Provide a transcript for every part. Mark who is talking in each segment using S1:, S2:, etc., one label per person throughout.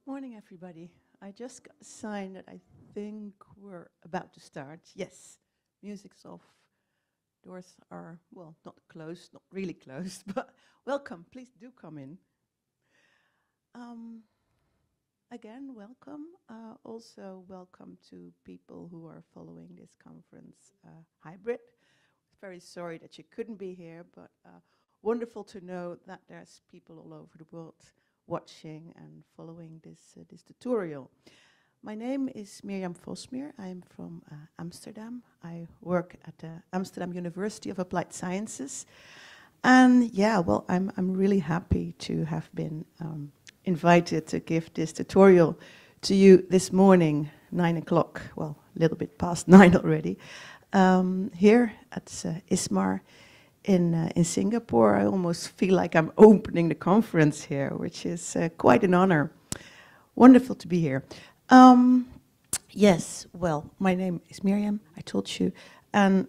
S1: Morning, everybody. I just got a sign that I think we're about to start. Yes, music's off. Doors are, well, not closed, not really closed, but welcome. Please do come in. Um, Again, welcome. Also, welcome to people who are following this conference hybrid. Very sorry that you couldn't be here, but wonderful to know that there's people all over the world watching and following this tutorial. My name is Mirjam Vosmeer. I'm from Amsterdam. I work at the Amsterdam University of Applied Sciences. And yeah, well, I'm really happy to have been invited to give this tutorial to you this morning, 9 o'clock, well, a little bit past 9 already, here at ISMAR in Singapore. I almost feel like I'm opening the conference here, which is quite an honor. Wonderful to be here. Yes, well, my name is Mirjam, I told you, and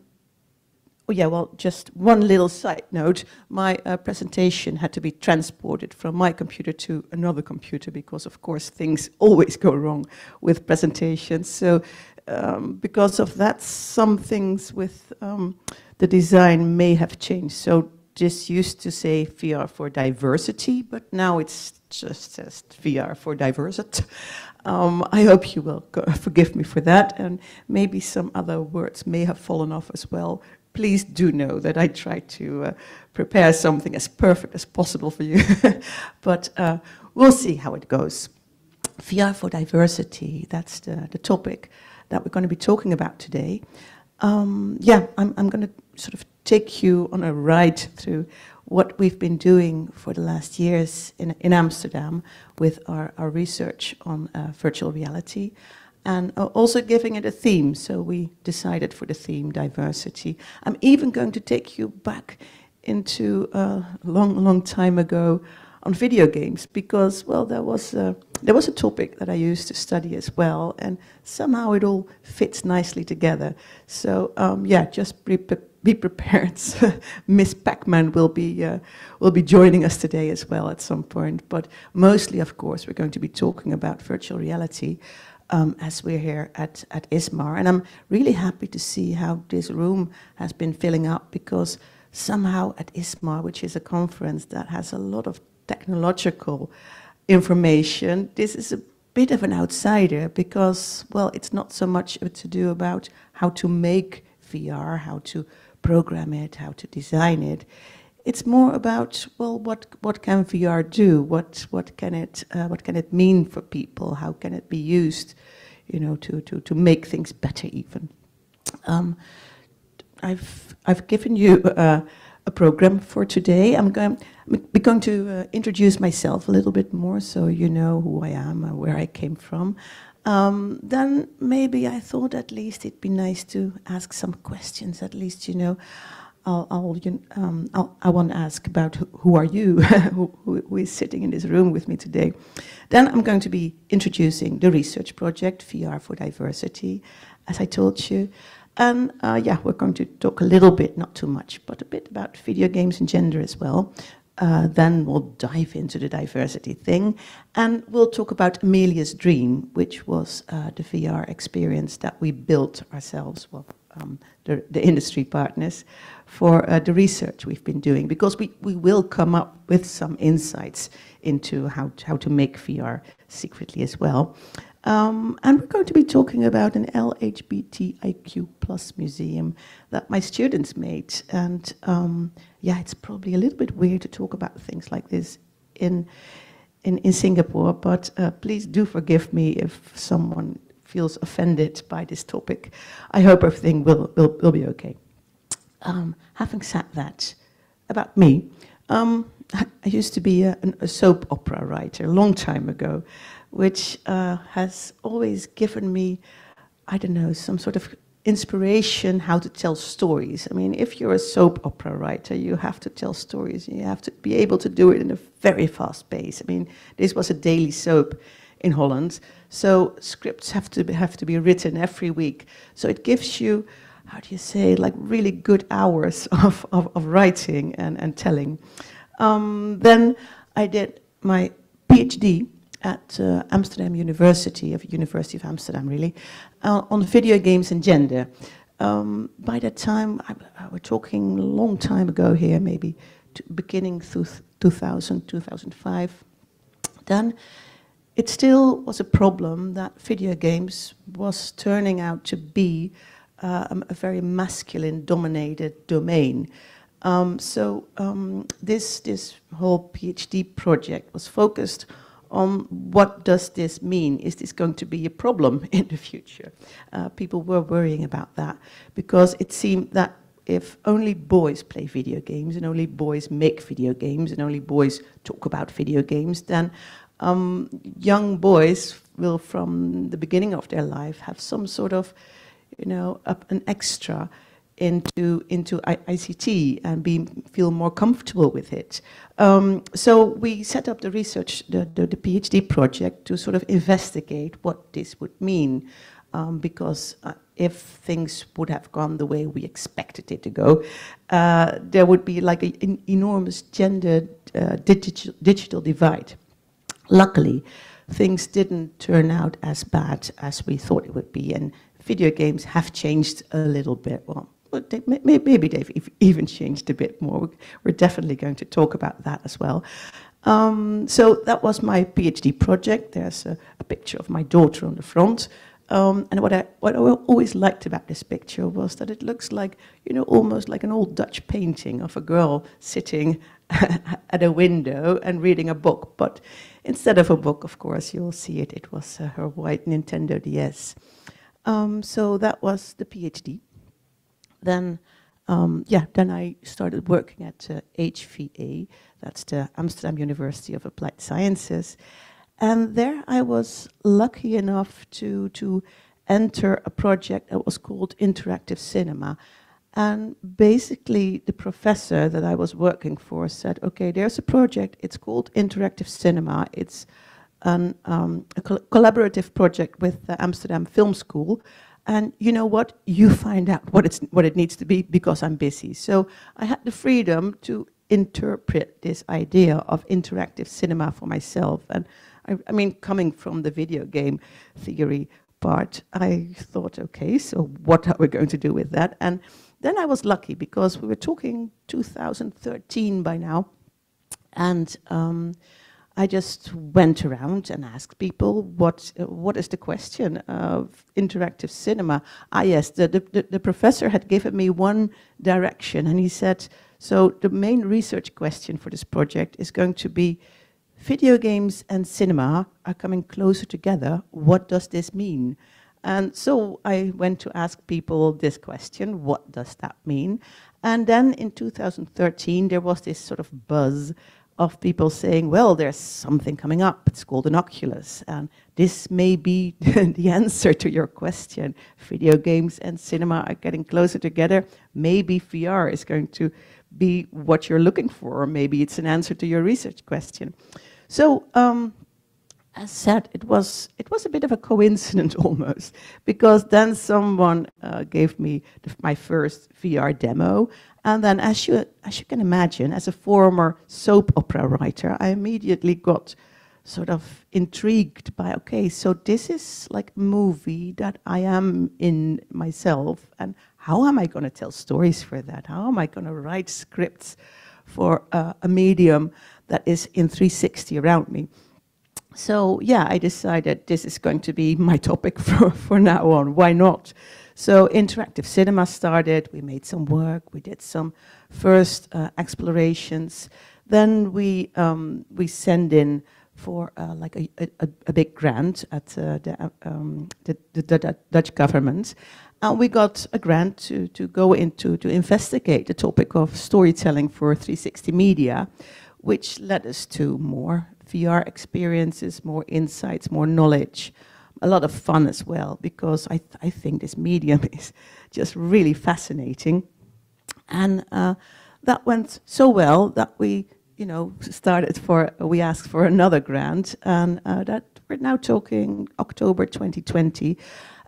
S1: oh yeah, well, just one little side note. My presentation had to be transported from my computer to another computer because, of course, things always go wrong with presentations. So because of that, some things with the design may have changed. So this used to say VR for diversity, but now it's just says VR for diversity. I hope you will forgive me for that, and maybe some other words may have fallen off as well. Please do know that I try to prepare something as perfect as possible for you, but we'll see how it goes. VR for diversity, that's the topic that we're going to be talking about today. Yeah, I'm going to sort of take you on a ride through what we've been doing for the last years in Amsterdam with our research on virtual reality, and also giving it a theme. So we decided for the theme diversity. I'm even going to take you back into a long time ago on video games, because, well, there was a topic that I used to study as well, and somehow it all fits nicely together. So yeah, just be prepared. Miss Pac-Man will be joining us today as well at some point. But mostly, of course, we're going to be talking about virtual reality as we're here at ISMAR. And I'm really happy to see how this room has been filling up, because somehow at ISMAR, which is a conference that has a lot of technological information, this is a bit of an outsider, because, well, it's not so much to do about how to make VR, how to program it, how to design it. It's more about, well, what can VR do? What can it mean for people? How can it be used, you know, to make things better even? I've given you a program for today. I'm going to introduce myself a little bit more, so you know who I am and where I came from. Then maybe I thought at least it'd be nice to ask some questions. At least, you know, I want to ask about who are you, who is sitting in this room with me today. Then I'm going to be introducing the research project, VR for Diversity, as I told you. And yeah, we're going to talk a little bit, not too much, but a bit about video games and gender as well. Then we'll dive into the diversity thing, and we'll talk about Amelia's Dream, which was the VR experience that we built ourselves, well, the industry partners, for the research we've been doing, because we will come up with some insights into how to make VR secretly as well. And we're going to be talking about an LGBTIQ+ museum that my students made. And yeah, it's probably a little bit weird to talk about things like this in Singapore, but please do forgive me if someone feels offended by this topic. I hope everything will be okay. Having said that, about me, I used to be a soap opera writer a long time ago, which has always given me, I don't know, some sort of inspiration how to tell stories. I mean, if you're a soap opera writer, you have to tell stories. You have to be able to do it in a very fast pace. I mean, this was a daily soap in Holland, so scripts have to be written every week. So it gives you, how do you say, like really good hours of writing and telling. Then I did my PhD at Amsterdam University, of University of Amsterdam really, on video games and gender. By that time, we're talking a long time ago here, maybe beginning 2000, 2005, then it still was a problem that video games was turning out to be a very masculine-dominated domain. This whole PhD project was focused on what does this mean? Is this going to be a problem in the future? People were worrying about that because it seemed that if only boys play video games and only boys make video games and only boys talk about video games, then young boys will from the beginning of their life have some sort of, an extra into ICT and feel more comfortable with it. So we set up the research, the PhD project to sort of investigate what this would mean, because if things would have gone the way we expected it to go, there would be like an enormous gender digital divide. Luckily, things didn't turn out as bad as we thought it would be, and video games have changed a little bit. Well, maybe they've even changed a bit more. We're definitely going to talk about that as well. So that was my PhD project. There's a picture of my daughter on the front. And what I always liked about this picture was that it looks like, almost like an old Dutch painting of a girl sitting at a window and reading a book. But instead of a book, of course, you'll see it. It was her white Nintendo DS. So that was the PhD. Then I started working at HVA, that's the Amsterdam University of Applied Sciences. And there I was lucky enough to enter a project that was called Interactive Cinema. And basically the professor that I was working for said, okay, there's a project, it's called Interactive Cinema. It's a collaborative project with the Amsterdam Film School. And you know what? You find out what it needs to be because I'm busy. So I had the freedom to interpret this idea of interactive cinema for myself. And I mean, coming from the video game theory part, I thought, okay, so what are we going to do with that? And then I was lucky because we were talking 2013 by now. And I just went around and asked people, what is the question of interactive cinema? Yes, the professor had given me one direction, and he said, so the main research question for this project is going to be, video games and cinema are coming closer together. What does this mean? And so I went to ask people this question, what does that mean? And then in 2013, there was this sort of buzz of people saying, well, there's something coming up, it's called an Oculus, and this may be the answer to your question. Video games and cinema are getting closer together. Maybe VR is going to be what you're looking for, or maybe it's an answer to your research question. So, as said, it was a bit of a coincidence almost, because then someone gave me my first VR demo, and then as you can imagine, as a former soap opera writer, I immediately got sort of intrigued by, okay, so this is like a movie that I am in myself, and how am I going to tell stories for that? How am I going to write scripts for a medium that is in 360 around me? So yeah, I decided this is going to be my topic for now on. Why not? So interactive cinema started, we made some work, we did some first explorations. Then we sent in for like a big grant at the Dutch government. And we got a grant to go into, to investigate the topic of storytelling for 360 media, which led us to more VR experiences, more insights, more knowledge, a lot of fun as well, because I think this medium is just really fascinating. And that went so well that we, we asked for another grant, and that we're now talking October 2020.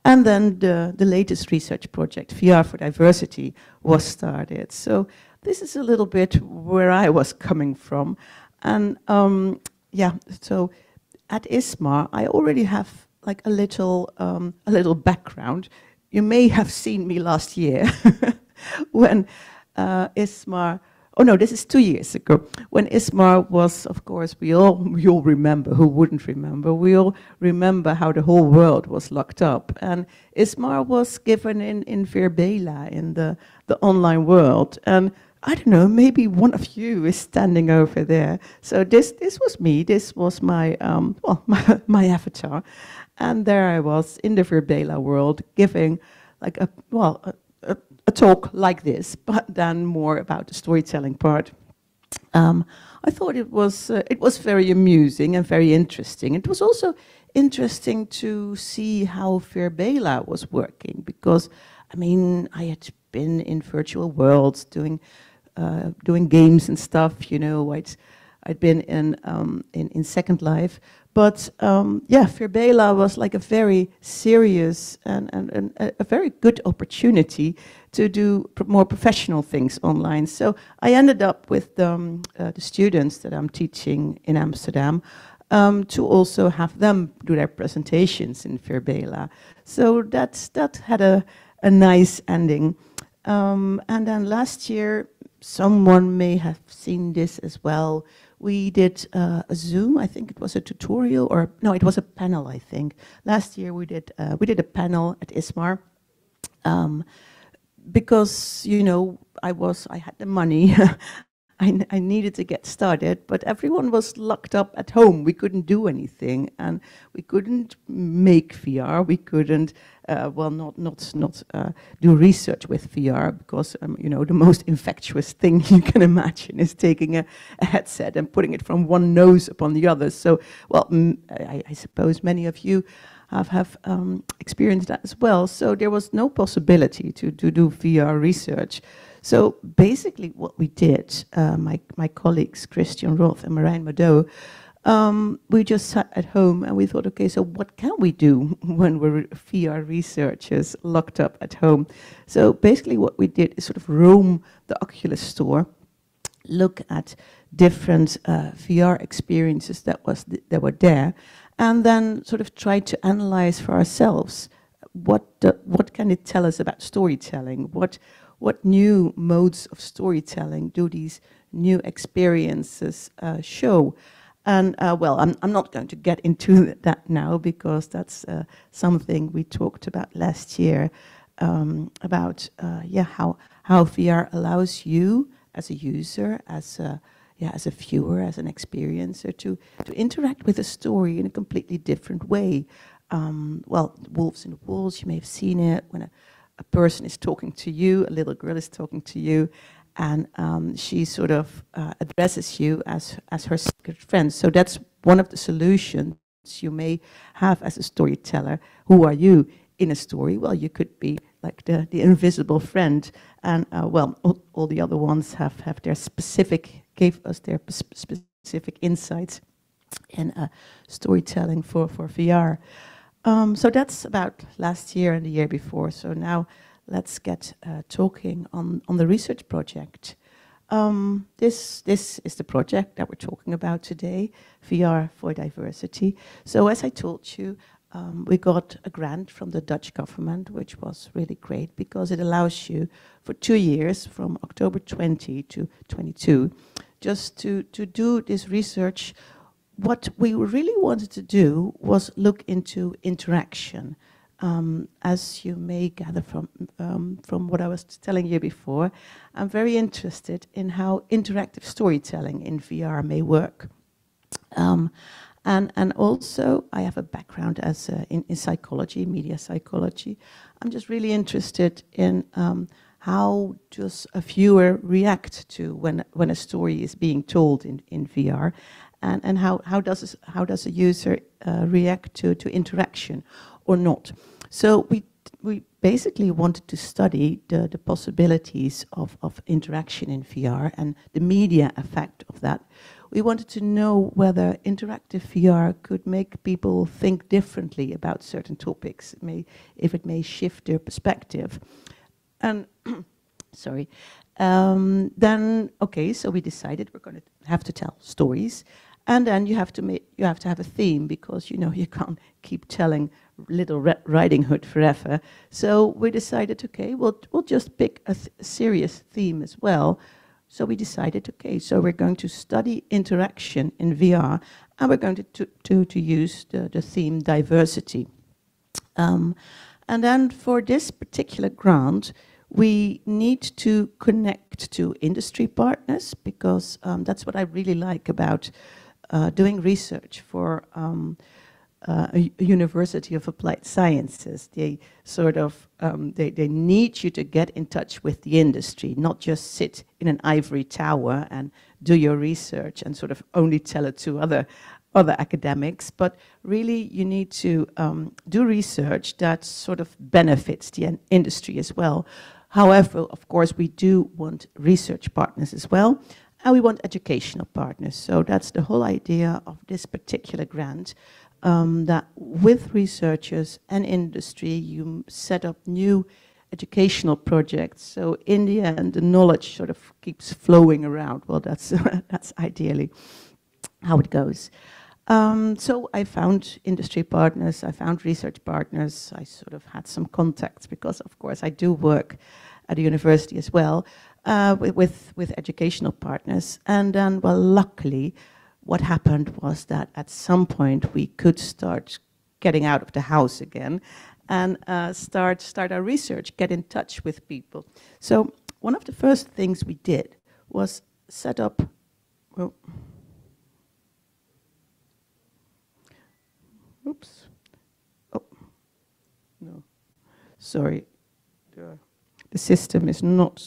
S1: And then the latest research project, VR for Diversity, was started. So this is a little bit where I was coming from. And yeah, so at ISMAR, I already have like a little background. You may have seen me last year when ISMAR. Oh no, this is 2 years ago when ISMAR was, of course, we all remember. Who wouldn't remember? We all remember how the whole world was locked up, and ISMAR was given in Virbela in the online world. And I don't know, maybe one of you is standing over there. So this was me. This was my my avatar, and there I was in the Virbela world giving like a talk like this, but then more about the storytelling part. I thought it was very amusing and very interesting. It was also interesting to see how Virbela was working, because I mean I had been in virtual worlds doing games and stuff. You know, I'd been in Second Life, but yeah, Virbela was like a very serious and a very good opportunity to do more professional things online. So I ended up with the students that I'm teaching in Amsterdam to also have them do their presentations in Virbela. So that had a nice ending. And then last year, someone may have seen this as well. We did a Zoom. I think it was a tutorial, or no, it was a panel. I think last year we did a panel at ISMAR, because you know I had the money. I needed to get started, but everyone was locked up at home. We couldn't do anything, and we couldn't make VR. We couldn't, not do research with VR, because you know, the most infectious thing you can imagine is taking a headset and putting it from one nose upon the other. So, well, I suppose many of you have experienced that as well. So there was no possibility to do VR research. So basically what we did, my colleagues Christian Roth and Marijn Mado, we just sat at home and we thought, okay, so what can we do when we're VR researchers locked up at home? So basically what we did is sort of roam the Oculus store, look at different VR experiences that were there, and then sort of try to analyze for ourselves what can it tell us about storytelling? What new modes of storytelling do these new experiences show? And well, I'm not going to get into that now, because that's something we talked about last year, about how VR allows you as a user, as a viewer, as an experiencer, to interact with a story in a completely different way. Well, Wolves in the Walls, you may have seen it, when a person is talking to you, a little girl is talking to you, and she sort of addresses you as her secret friend. So that's one of the solutions you may have as a storyteller. Who are you in a story? Well, you could be like the invisible friend, and well, all the other ones have their gave us their specific insights in storytelling for VR. So that's about last year and the year before. So now let's get talking on the research project. This is the project that we're talking about today, VR for Diversity. So as I told you, we got a grant from the Dutch government, which was really great, because it allows you for 2 years, from October 20 to 22, just to do this research. What we really wanted to do was look into interaction. As you may gather from what I was telling you before, I'm very interested in how interactive storytelling in VR may work. And also, I have a background in psychology, media psychology. I'm just really interested in how does a viewer react to when a story is being told in VR, and how does a user react to interaction or not. So we basically wanted to study the possibilities of interaction in VR and the media effect of that. We wanted to know whether interactive VR could make people think differently about certain topics, if it may shift their perspective. And sorry. Then, okay, so we decided we're going to have to tell stories. And then you have to have a theme, because you can't keep telling Little Red Riding Hood forever. So we decided, okay, we'll just pick a serious theme as well. So we decided, okay, so we're going to study interaction in VR, and we're going to use the theme diversity. And then for this particular grant, we need to connect to industry partners, because that's what I really like about doing research for a University of Applied Sciences. They sort of, they need you to get in touch with the industry, not just sit in an ivory tower and do your research and sort of only tell it to other academics, but really you need to do research that sort of benefits the industry as well. However, of course, we do want research partners as well, and we want educational partners. So that's the whole idea of this particular grant, that with researchers and industry, you set up new educational projects. So in the end, the knowledge sort of keeps flowing around. Well, that's, that's ideally how it goes. So I found industry partners, I found research partners, I sort of had some contacts, because of course I do work at a university as well, with educational partners. And then, well, luckily, what happened was that at some point we could start getting out of the house again and start our research, get in touch with people. So one of the first things we did was set up, well, oops, oh, no, sorry, the system is not,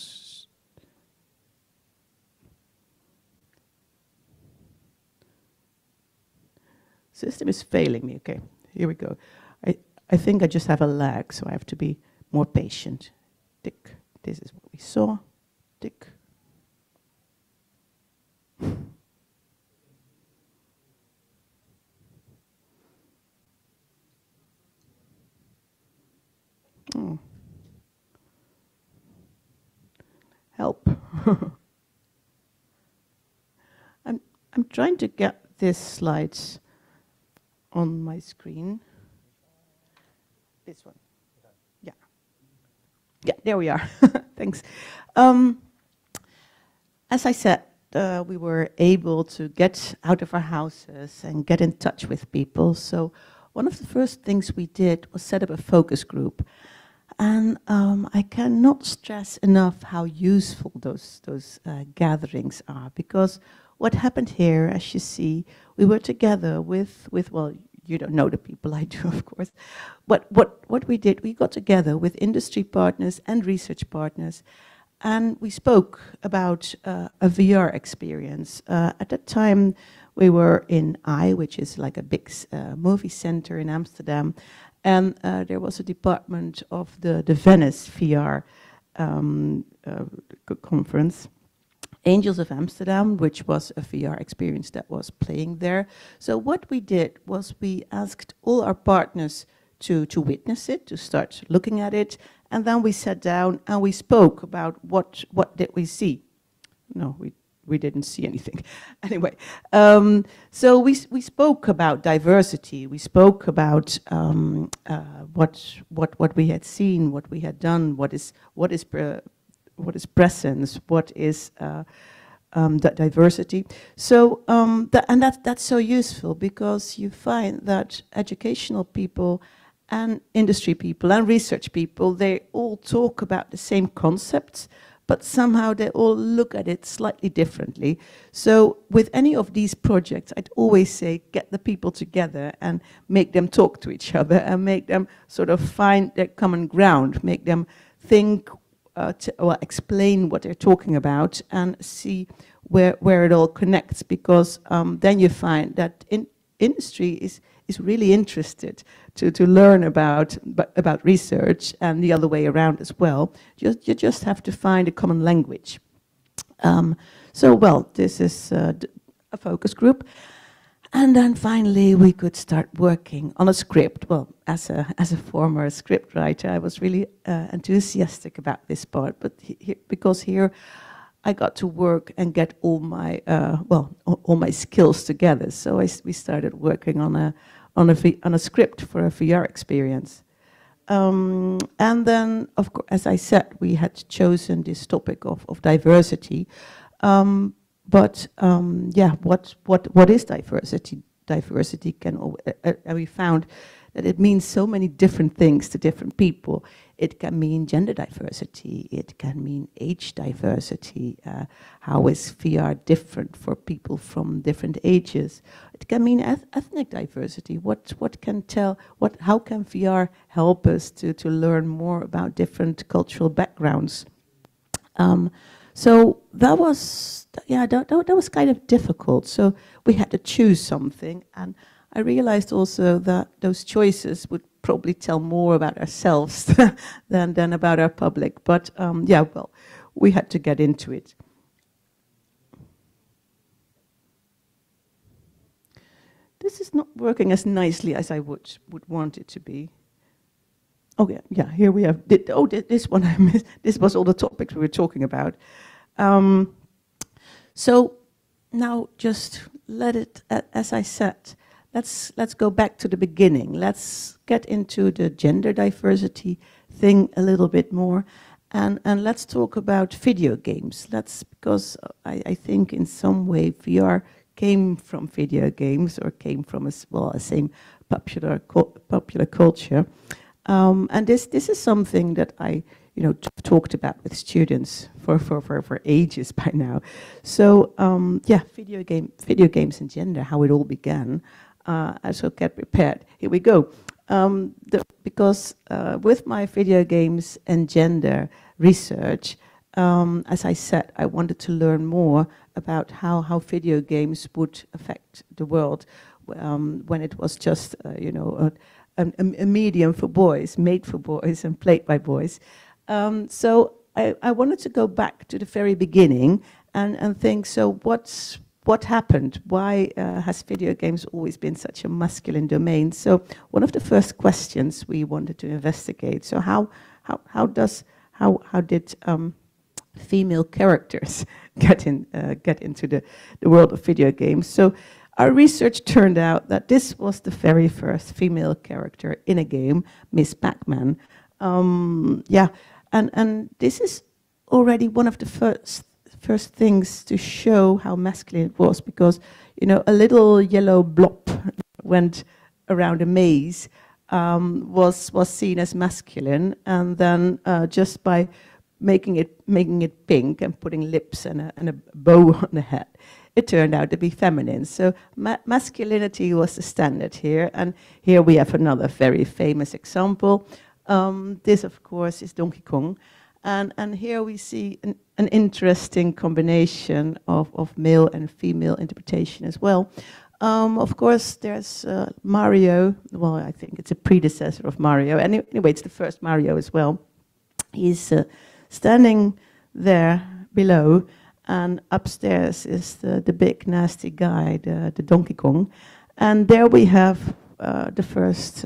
S1: system is failing me. Okay, here we go. I think I just have a lag, so I have to be more patient. Tick, this is what we saw, tick. Oh. Help. I'm trying to get these slides on my screen. This one. Yeah. Yeah, there we are. Thanks. As I said, we were able to get out of our houses and get in touch with people. So one of the first things we did was set up a focus group. And I cannot stress enough how useful those gatherings are, because what happened here, as you see, we were together with well, you don't know the people, I do, of course. But what we did, we got together with industry partners and research partners, and we spoke about a VR experience. At that time, we were in which is like a big movie center in Amsterdam, and there was a department of the Venice VR conference, Angels of Amsterdam, which was a VR experience that was playing there. So what we did was we asked all our partners to witness it, to start looking at it, and then we sat down and we spoke about what did we see. No, we didn't see anything. Anyway, so we spoke about diversity. We spoke about what we had seen, what we had done, what is presence, what is that diversity. So that's so useful, because you find that educational people and industry people and research people, they all talk about the same concepts, but somehow they all look at it slightly differently. So with any of these projects, I'd always say, get the people together and make them talk to each other and make them sort of find their common ground, make them think, explain what they're talking about and see where it all connects, because then you find that industry is really interested to learn about research, and the other way around as well. You just have to find a common language. So, well, this is a focus group. And then finally, we could start working on a script. Well, as a former script writer, I was really enthusiastic about this part, but because here I got to work and get all my all my skills together. So we started working on a script for a VR experience. And then, of course, as I said, we had chosen this topic of diversity. What is diversity? Diversity can, and we found that it means so many different things to different people. It can mean gender diversity, it can mean age diversity, how is VR different for people from different ages. It can mean ethnic diversity, how can VR help us to learn more about different cultural backgrounds. So that was kind of difficult. So we had to choose something, and I realized also that those choices would probably tell more about ourselves than about our public. But we had to get into it. This is not working as nicely as I would want it to be. Oh yeah, here we have, this one I missed. This was all the topics we were talking about. So now just let it, as I said, let's go back to the beginning. Let's get into the gender diversity thing a little bit more, and let's talk about video games. Because I think in some way VR came from video games, or came from a same popular culture. And this is something that I talked about with students for ages by now. So video games and gender, how it all began. So get prepared. Here we go. Because with my video games and gender research, as I said, I wanted to learn more about how video games would affect the world when it was just a medium for boys, made for boys and played by boys. So I wanted to go back to the very beginning and think, so what happened? Why has video games always been such a masculine domain? So one of the first questions we wanted to investigate, so how did female characters get into the world of video games? So our research turned out that this was the very first female character in a game, Miss Pac-Man. And this is already one of the first things to show how masculine it was, because a little yellow blob went around a maze, was seen as masculine, and then just by making it pink and putting lips and a bow on the head, it turned out to be feminine. So masculinity was the standard here, and here we have another very famous example. This, of course, is Donkey Kong, and here we see an interesting combination of male and female interpretation as well. Of course, there's Mario. Well, I think it's a predecessor of Mario. Anyway, it's the first Mario as well. He's standing there below, and upstairs is the big nasty guy, the Donkey Kong. And there we have the first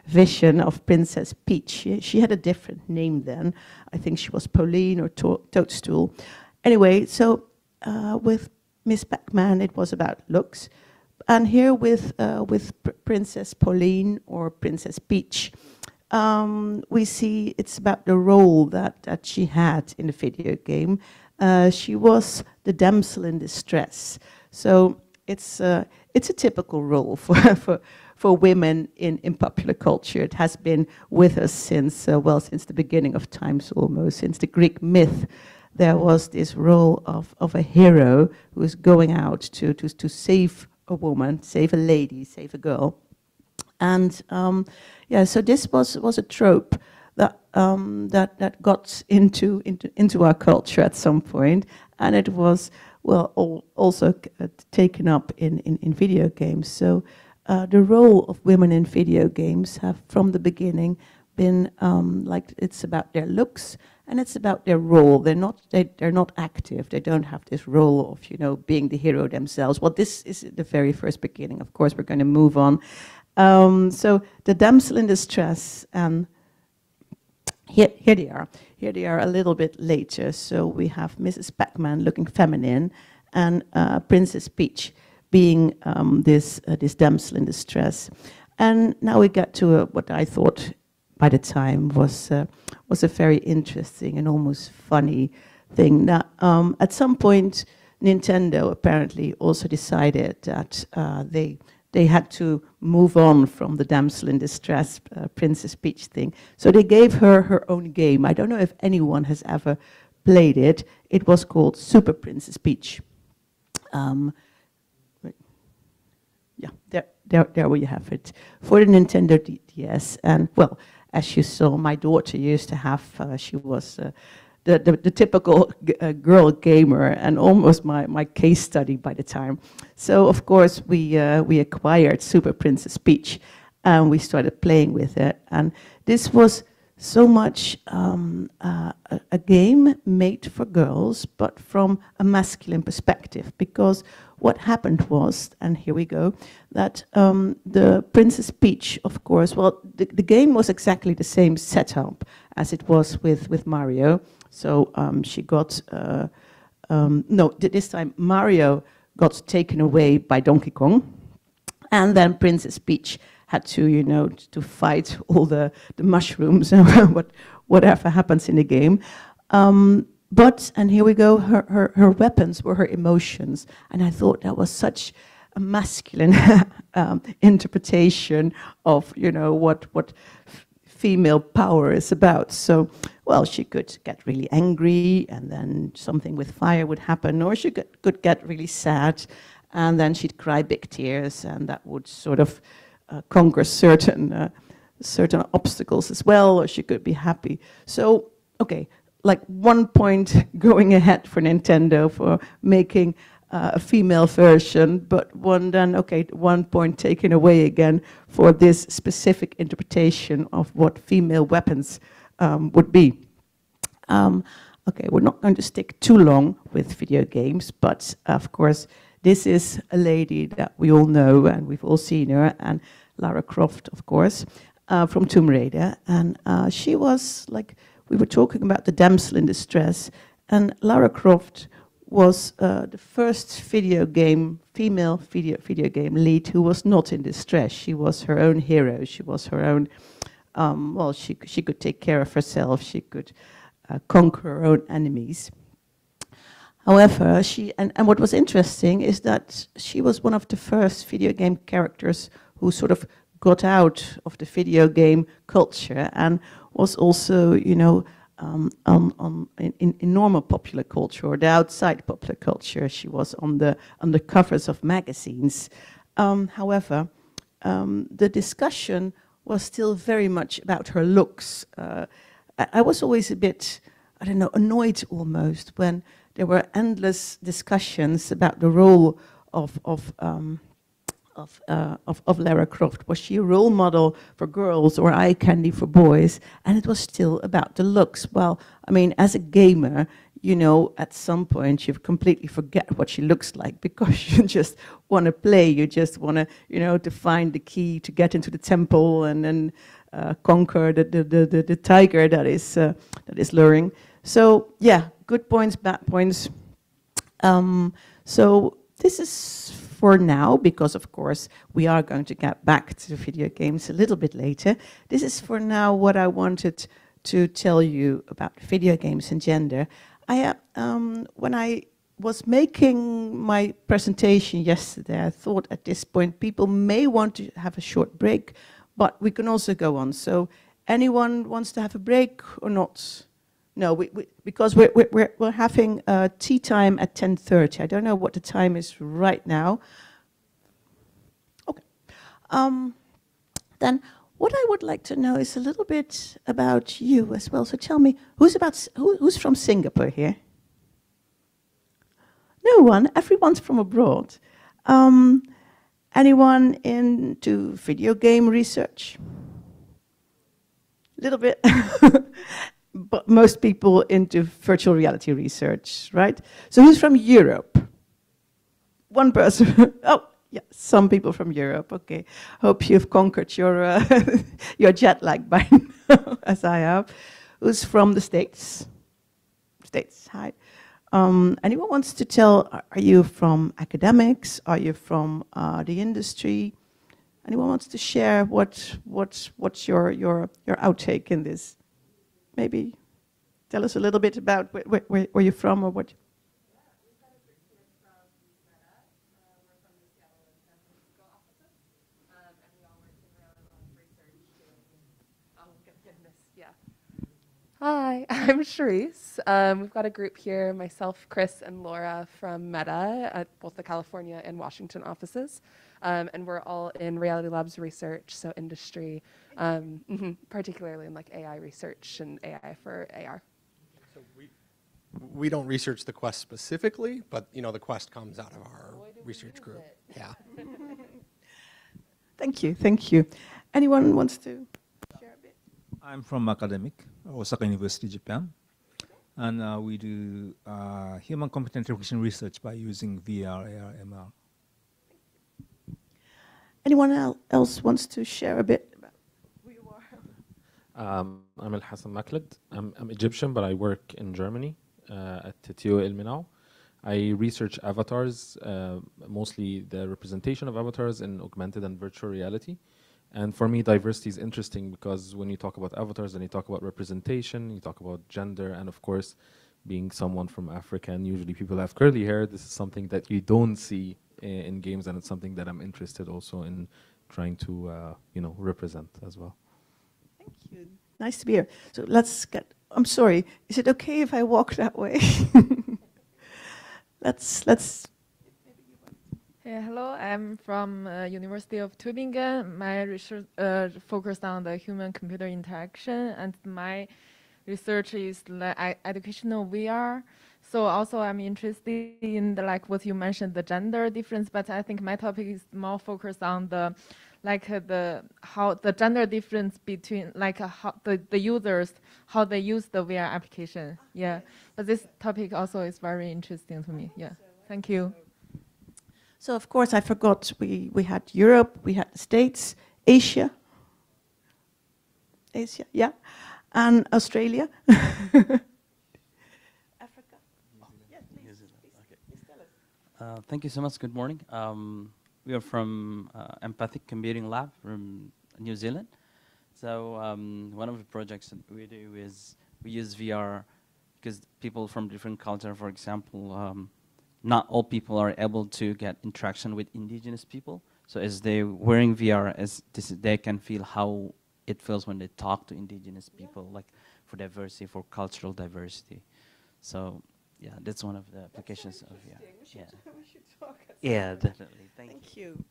S1: vision of Princess Peach. She had a different name then. I think she was Pauline or Toadstool. Anyway, so with Miss Pac-Man, it was about looks, and here with Princess Pauline or Princess Peach, we see it's about the role that she had in the video game. She was the damsel in distress. So it's a typical role for women in popular culture. It has been with us since the beginning of times, almost since the Greek myth. There was this role of a hero who is going out to save a woman, save a lady, save a girl. And so this was a trope that got into our culture at some point, and it was also taken up in video games. So the role of women in video games have from the beginning been it's about their looks and it's about their role. They're not active. They don't have this role of being the hero themselves. Well, this is the very first beginning. Of course, we're going to move on. So the damsel in distress, and here they are. Here they are a little bit later. So we have Mrs. Pac-Man looking feminine, and Princess Peach being this damsel in distress. And now we get to what I thought by the time was a very interesting and almost funny thing. Now, at some point, Nintendo apparently also decided that they had to move on from the damsel in distress Princess Peach thing. So they gave her her own game. I don't know if anyone has ever played it. It was called Super Princess Peach. Yeah, there we have it for the Nintendo DS. And well, as you saw, my daughter used to have. She was the typical girl gamer, and almost my case study by the time. So of course we acquired Super Princess Peach, and we started playing with it. And this was so much a game made for girls, but from a masculine perspective, because what happened was, and here we go, that the Princess Peach, of course, well, the game was exactly the same setup as it was with Mario. So she got, no, this time Mario got taken away by Donkey Kong, and then Princess Peach had to, you know, to fight all the mushrooms and whatever happens in the game. But, and here we go, her weapons were her emotions. And I thought that was such a masculine interpretation of, you know, what female power is about. So, well, she could get really angry, and then something with fire would happen, or she could get really sad, and then she'd cry big tears, and that would sort of conquer certain obstacles as well, or she could be happy. So, okay, like 1 point going ahead for Nintendo for making a female version, but 1 point taken away again for this specific interpretation of what female weapons would be. Okay, we're not going to stick too long with video games, but of course, this is a lady that we all know, and we've all seen her, and Lara Croft, of course, from Tomb Raider. And she was, like, we were talking about the damsel in distress, and Lara Croft was the first female video game lead who was not in distress. She was her own hero. She was her own, well, she could take care of herself. She could conquer her own enemies. However, and what was interesting is that she was one of the first video game characters who sort of got out of the video game culture and was also, you know, in normal popular culture or the outside popular culture. She was on the covers of magazines. However, the discussion was still very much about her looks. I was always a bit, I don't know, annoyed almost when there were endless discussions about the role of Lara Croft. Was she a role model for girls or eye candy for boys? And it was still about the looks. Well, I mean, as a gamer, you know, at some point you completely forget what she looks like because you just want to play. You just want to, you know, to find the key to get into the temple and then conquer the tiger that is luring. So yeah, good points, bad points. So this is for now, because of course we are going to get back to video games a little bit later. This is for now what I wanted to tell you about video games and gender. When I was making my presentation yesterday, I thought at this point people may want to have a short break, but we can also go on. So anyone wants to have a break or not? No, because we're having tea time at 10:30. I don't know what the time is right now. Okay. Then what I would like to know is a little bit about you as well. So tell me, who's from Singapore here? No one. Everyone's from abroad. Anyone into video game research? A little bit. But most people into virtual reality research, right? So who's from Europe? One person. Oh, yeah, some people from Europe. Okay, hope you've conquered your your jet lag by now, as I have. who's from the States. States, hi. Anyone wants to tell, are you from academics? Are you from the industry? Anyone wants to share what's your outtake in this? Maybe tell us a little bit about where you're from or what.
S2: Hi, I'm Charisse. We've got a group here, myself, Chris, and Laura from Meta at both the California and Washington offices. And we're all in Reality Labs research, so industry, particularly in like AI research and AI for AR.
S3: So we don't research the Quest specifically, but the Quest comes out of our research group. Yeah.
S1: Thank you, thank you. Anyone wants to share a bit?
S4: I'm from academic, Osaka University, Japan. And we do human competent recognition research by using VR, AR, MR.
S1: Anyone else wants to share a bit about who you are?
S5: I'm Al Hassan Maklad. I'm Egyptian, but I work in Germany at TTO Ilmenau. I research avatars, mostly the representation of avatars in augmented and virtual reality. And for me, diversity is interesting because when you talk about avatars, then you talk about representation, you talk about gender, and of course, being someone from Africa, and usually people have curly hair, this is something that you don't see in games, and it's something that I'm interested also in trying to, represent as well.
S1: Thank you. Nice to be here. So let's get, I'm sorry, is it okay if I walk that way? let's.
S6: Hey, hello, I'm from University of Tübingen. My research focused on the human-computer interaction, and my research is educational VR. So also I'm interested in what you mentioned, the gender difference, but I think my topic is more focused on how the gender difference between how the users, how they use the VR application. Yeah, but this topic also is very interesting to me. Yeah, thank you.
S1: So of course I forgot we had Europe, we had the States, Asia, yeah, and Australia. Africa. Yes, please tell us.
S7: Thank you so much. Good morning. We are from Empathic Computing Lab from New Zealand. So one of the projects that we do is we use VR because people from different cultures, for example, not all people are able to get interaction with indigenous people. So as they're wearing VR, they can feel how it feels when they talk to indigenous people, like for diversity, for cultural diversity. So yeah, that's one of the applications of VR.
S1: We should talk.
S7: Yeah, definitely.
S1: Thank you.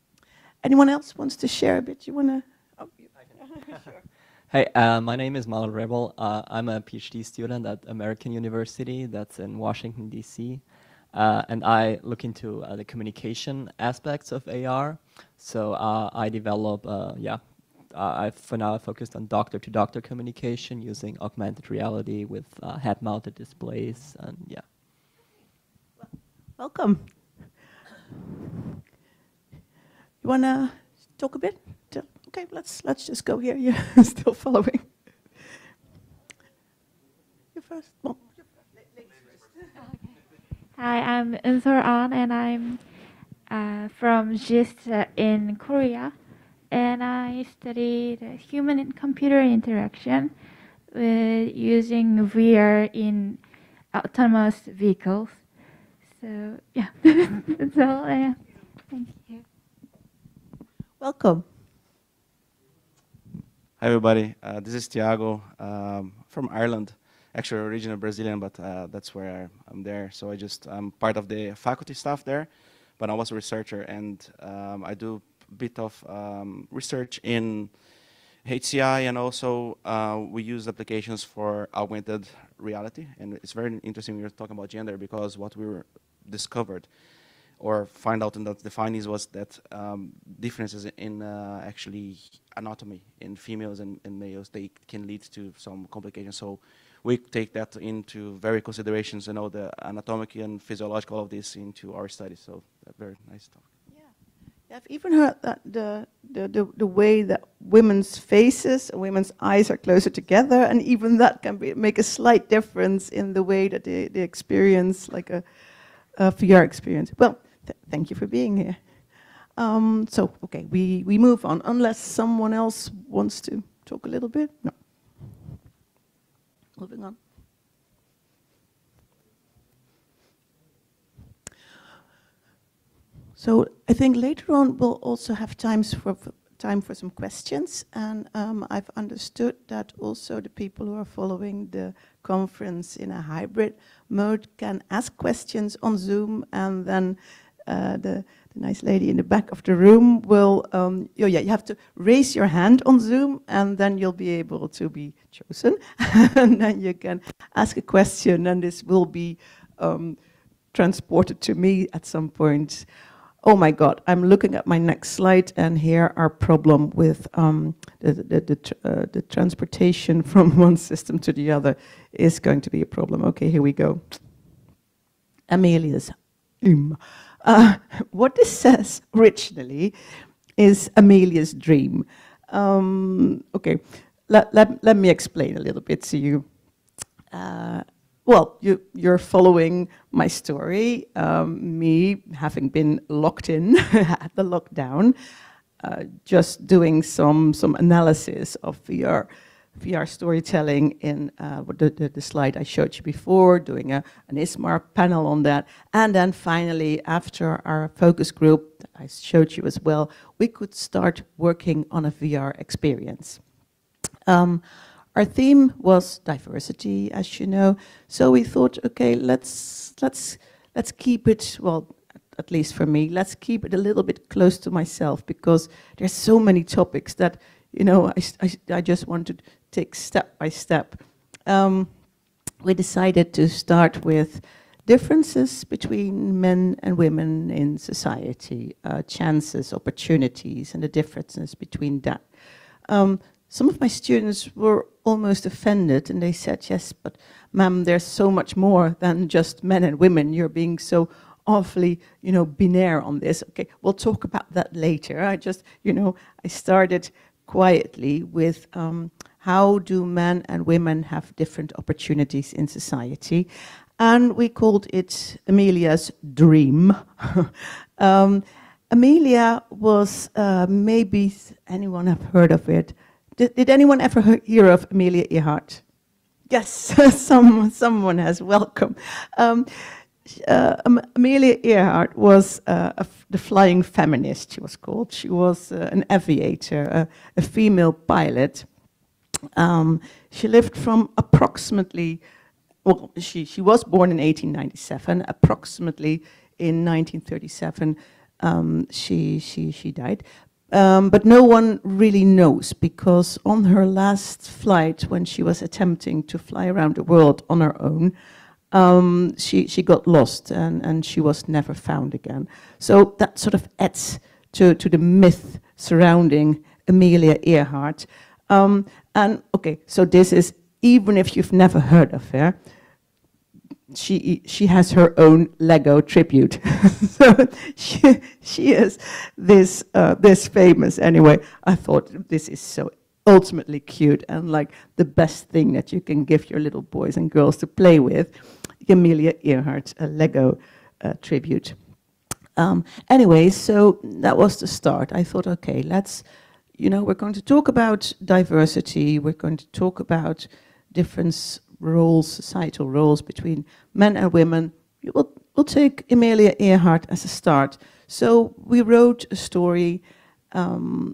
S1: Anyone else wants to share a bit? You want to? Oh, sure.
S8: Hey, my name is Mal Rebel. I'm a PhD student at American University, that's in Washington, D.C. And I look into the communication aspects of AR. So I develop, I've for now focused on doctor-to-doctor communication using augmented reality with head-mounted displays, and yeah.
S1: Welcome. You want to talk a bit? Okay, let's just go here. You're still following. You first. Well,
S9: Hi, I'm Eunseol An, and I'm from GIST in Korea, and I studied human and computer interaction with using VR in autonomous vehicles. So yeah, that's all. Thank you.
S1: welcome.
S10: Hi everybody, this is Tiago from Ireland. Actually originally Brazilian, but that's where I'm there. So I'm part of the faculty staff there, but I was a researcher, and I do a bit of research in HCI, and also we use applications for augmented reality. And it's very interesting when you're talking about gender, because what we were discovered or find out in the findings was that differences in actually anatomy in females and males, they can lead to some complications. So we take that into very considerations, the anatomic and physiological of this into our studies. So very nice talk.
S1: Yeah, I've even heard that the way that women's faces, women's eyes are closer together, and even that can make a slight difference in the way that they experience like a VR experience. Well, thank you for being here. So, okay, we move on, unless someone else wants to talk a little bit. No. Moving on. So I think later on we'll also have time for some questions, and I've understood that also the people who are following the conference in a hybrid mode can ask questions on Zoom, and then the nice lady in the back of the room will, you have to raise your hand on Zoom, and then you'll be able to be chosen, and then you can ask a question, and this will be transported to me at some point. Oh my God, I'm looking at my next slide, and here our problem with the transportation from one system to the other is going to be a problem. Okay, here we go. Amelia's what this says originally is Amelia's dream. Okay, let me explain a little bit to you. Well, you're following my story, me having been locked in at the lockdown, just doing some analysis of VR storytelling in the slide I showed you before, doing an ISMAR panel on that. And then finally, after our focus group that I showed you as well, we could start working on a VR experience. Our theme was diversity, as you know, so we thought, okay, let's keep it, well, at least for me, let's keep it a little bit close to myself, because there's so many topics that, you know, I just want to take step by step. We decided to start with differences between men and women in society, chances, opportunities, and the differences between that. Some of my students were almost offended, and they said, yes, but ma'am, there's so much more than just men and women. You're being so awfully, you know, binaire on this. Okay, we'll talk about that later. I just, you know, I started quietly with how do men and women have different opportunities in society? And we called it Amelia's dream. Amelia was, maybe anyone have heard of it? Did anyone ever hear of Amelia Earhart? Yes, someone has. Welcome. Amelia Earhart was the flying feminist, she was called. She was an aviator, a female pilot. She lived from approximately, well, she was born in 1897, approximately in 1937 she died. But no one really knows, because on her last flight, when she was attempting to fly around the world on her own, she got lost, and she was never found again. So that sort of adds to the myth surrounding Amelia Earhart. And okay, so this is, even if you've never heard of her, she has her own Lego tribute. So she is this famous. Anyway, I thought this is so ultimately cute, and like the best thing that you can give your little boys and girls to play with, Amelia Earhart, a Lego tribute. Anyway, so that was the start. I thought, okay, let's, you know, we're going to talk about diversity. We're going to talk about different roles, societal roles between men and women. We'll take Amelia Earhart as a start. So we wrote a story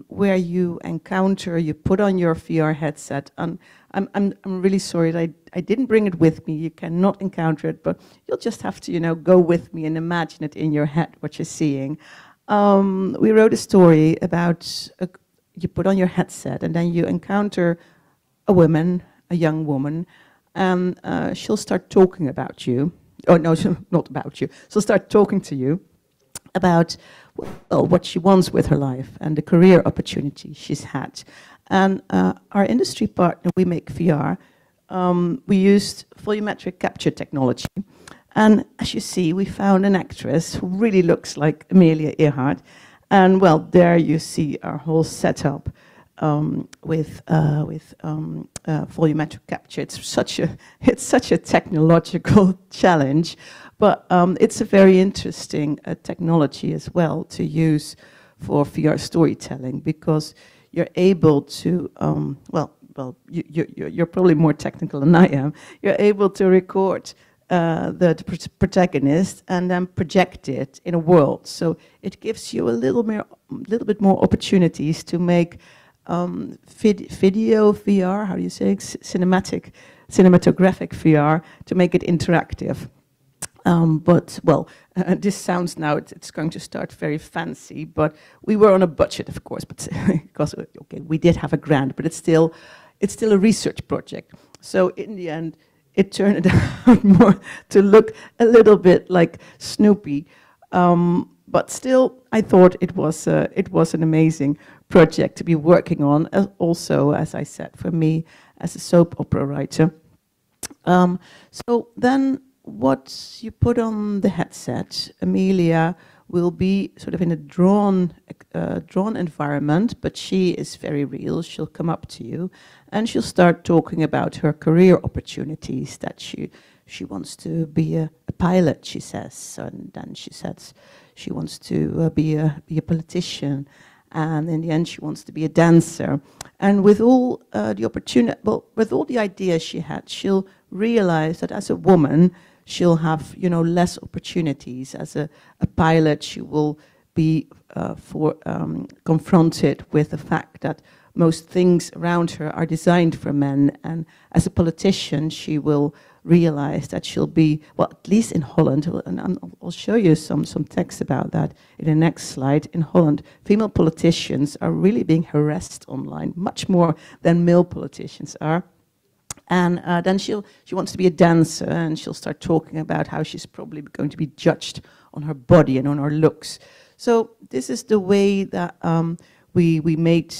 S1: where you encounter, you put on your VR headset, and I'm really sorry that I didn't bring it with me. You cannot encounter it, but you'll just have to, you know, go with me and imagine it in your head what you're seeing. We wrote a story about you put on your headset, and then you encounter a woman, a young woman, and she'll start talking about you. Oh no, not about you. She'll start talking to you about, well, what she wants with her life and the career opportunity she's had. And our industry partner, We Make VR, we used volumetric capture technology. And as you see, we found an actress who really looks like Amelia Earhart. And well, there you see our whole setup with volumetric capture. It's such a technological challenge, but it's a very interesting technology as well to use for VR storytelling, because you're able to you're probably more technical than I am. You're able to record the protagonist and then project it in a world. So it gives you a little bit more opportunities to make video VR, how do you say, cinematographic VR, to make it interactive. But well, this sounds now, it's going to start very fancy, but we were on a budget, of course, but because, okay, we did have a grant, but it's still a research project. So in the end, it turned out more to look a little bit like Snoopy. But still, I thought it was an amazing project to be working on, also, as I said, for me as a soap opera writer. So then what you put on the headset, Amelia will be sort of in a drawn environment, but she is very real. She'll come up to you and she'll start talking about her career opportunities, that she wants to be a pilot, she says, and then she says she wants to be a politician, and in the end she wants to be a dancer. And with all with all the ideas she had, she'll realize that as a woman she'll have, less opportunities. As a pilot, she will be confronted with the fact that most things around her are designed for men. And as a politician, she will realize that she'll be, well, at least in Holland, and I'll show you some text about that in the next slide. In Holland, female politicians are really being harassed online, much more than male politicians are. And then she wants to be a dancer, and she'll start talking about how she's probably going to be judged on her body and on her looks. So this is the way that we made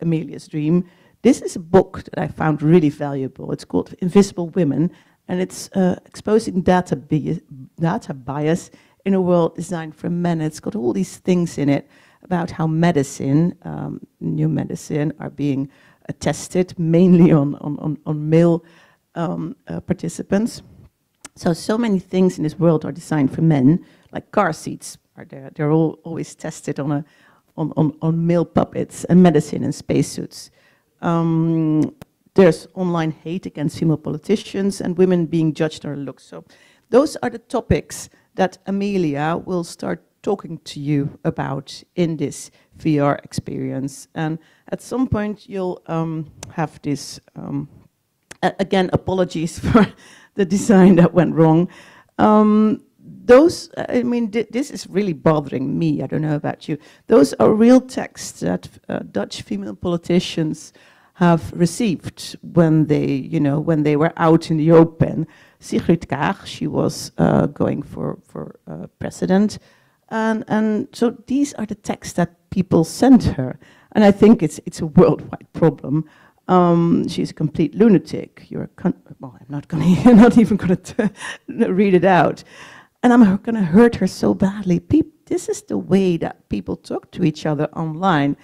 S1: Amelia's Dream. This is a book that I found really valuable. It's called Invisible Women, and it's exposing data bias in a world designed for men. It's got all these things in it about how medicine, new medicine, are being tested mainly on male participants. So many things in this world are designed for men, like car seats are there. They're always tested on male puppets, and medicine and spacesuits. There's online hate against female politicians and women being judged on their looks. So those are the topics that Amelia will start talking to you about in this VR experience. And at some point you'll have this, again, apologies for the design that went wrong. This is really bothering me. I don't know about you. Those are real texts that Dutch female politicians have received when they were out in the open. Sigrid Kaag, she was going for president. And so these are the texts that people sent her. And I think it's a worldwide problem. She's a complete lunatic. I'm not even going to read it out. And I'm going to hurt her so badly. This is the way that people talk to each other online.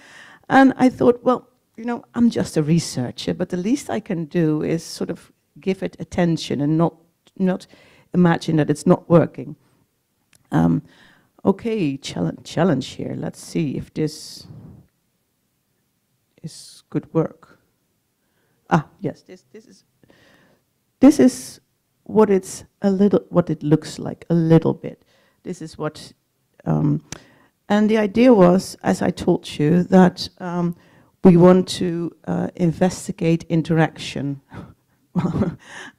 S1: And I thought, well, I'm just a researcher, but the least I can do is sort of give it attention and not imagine that it's not working. Okay, challenge here. Let's see if this is good work. Yes, this is what it looks like a little bit. This is what, and the idea was, as I told you, that we want to investigate interaction.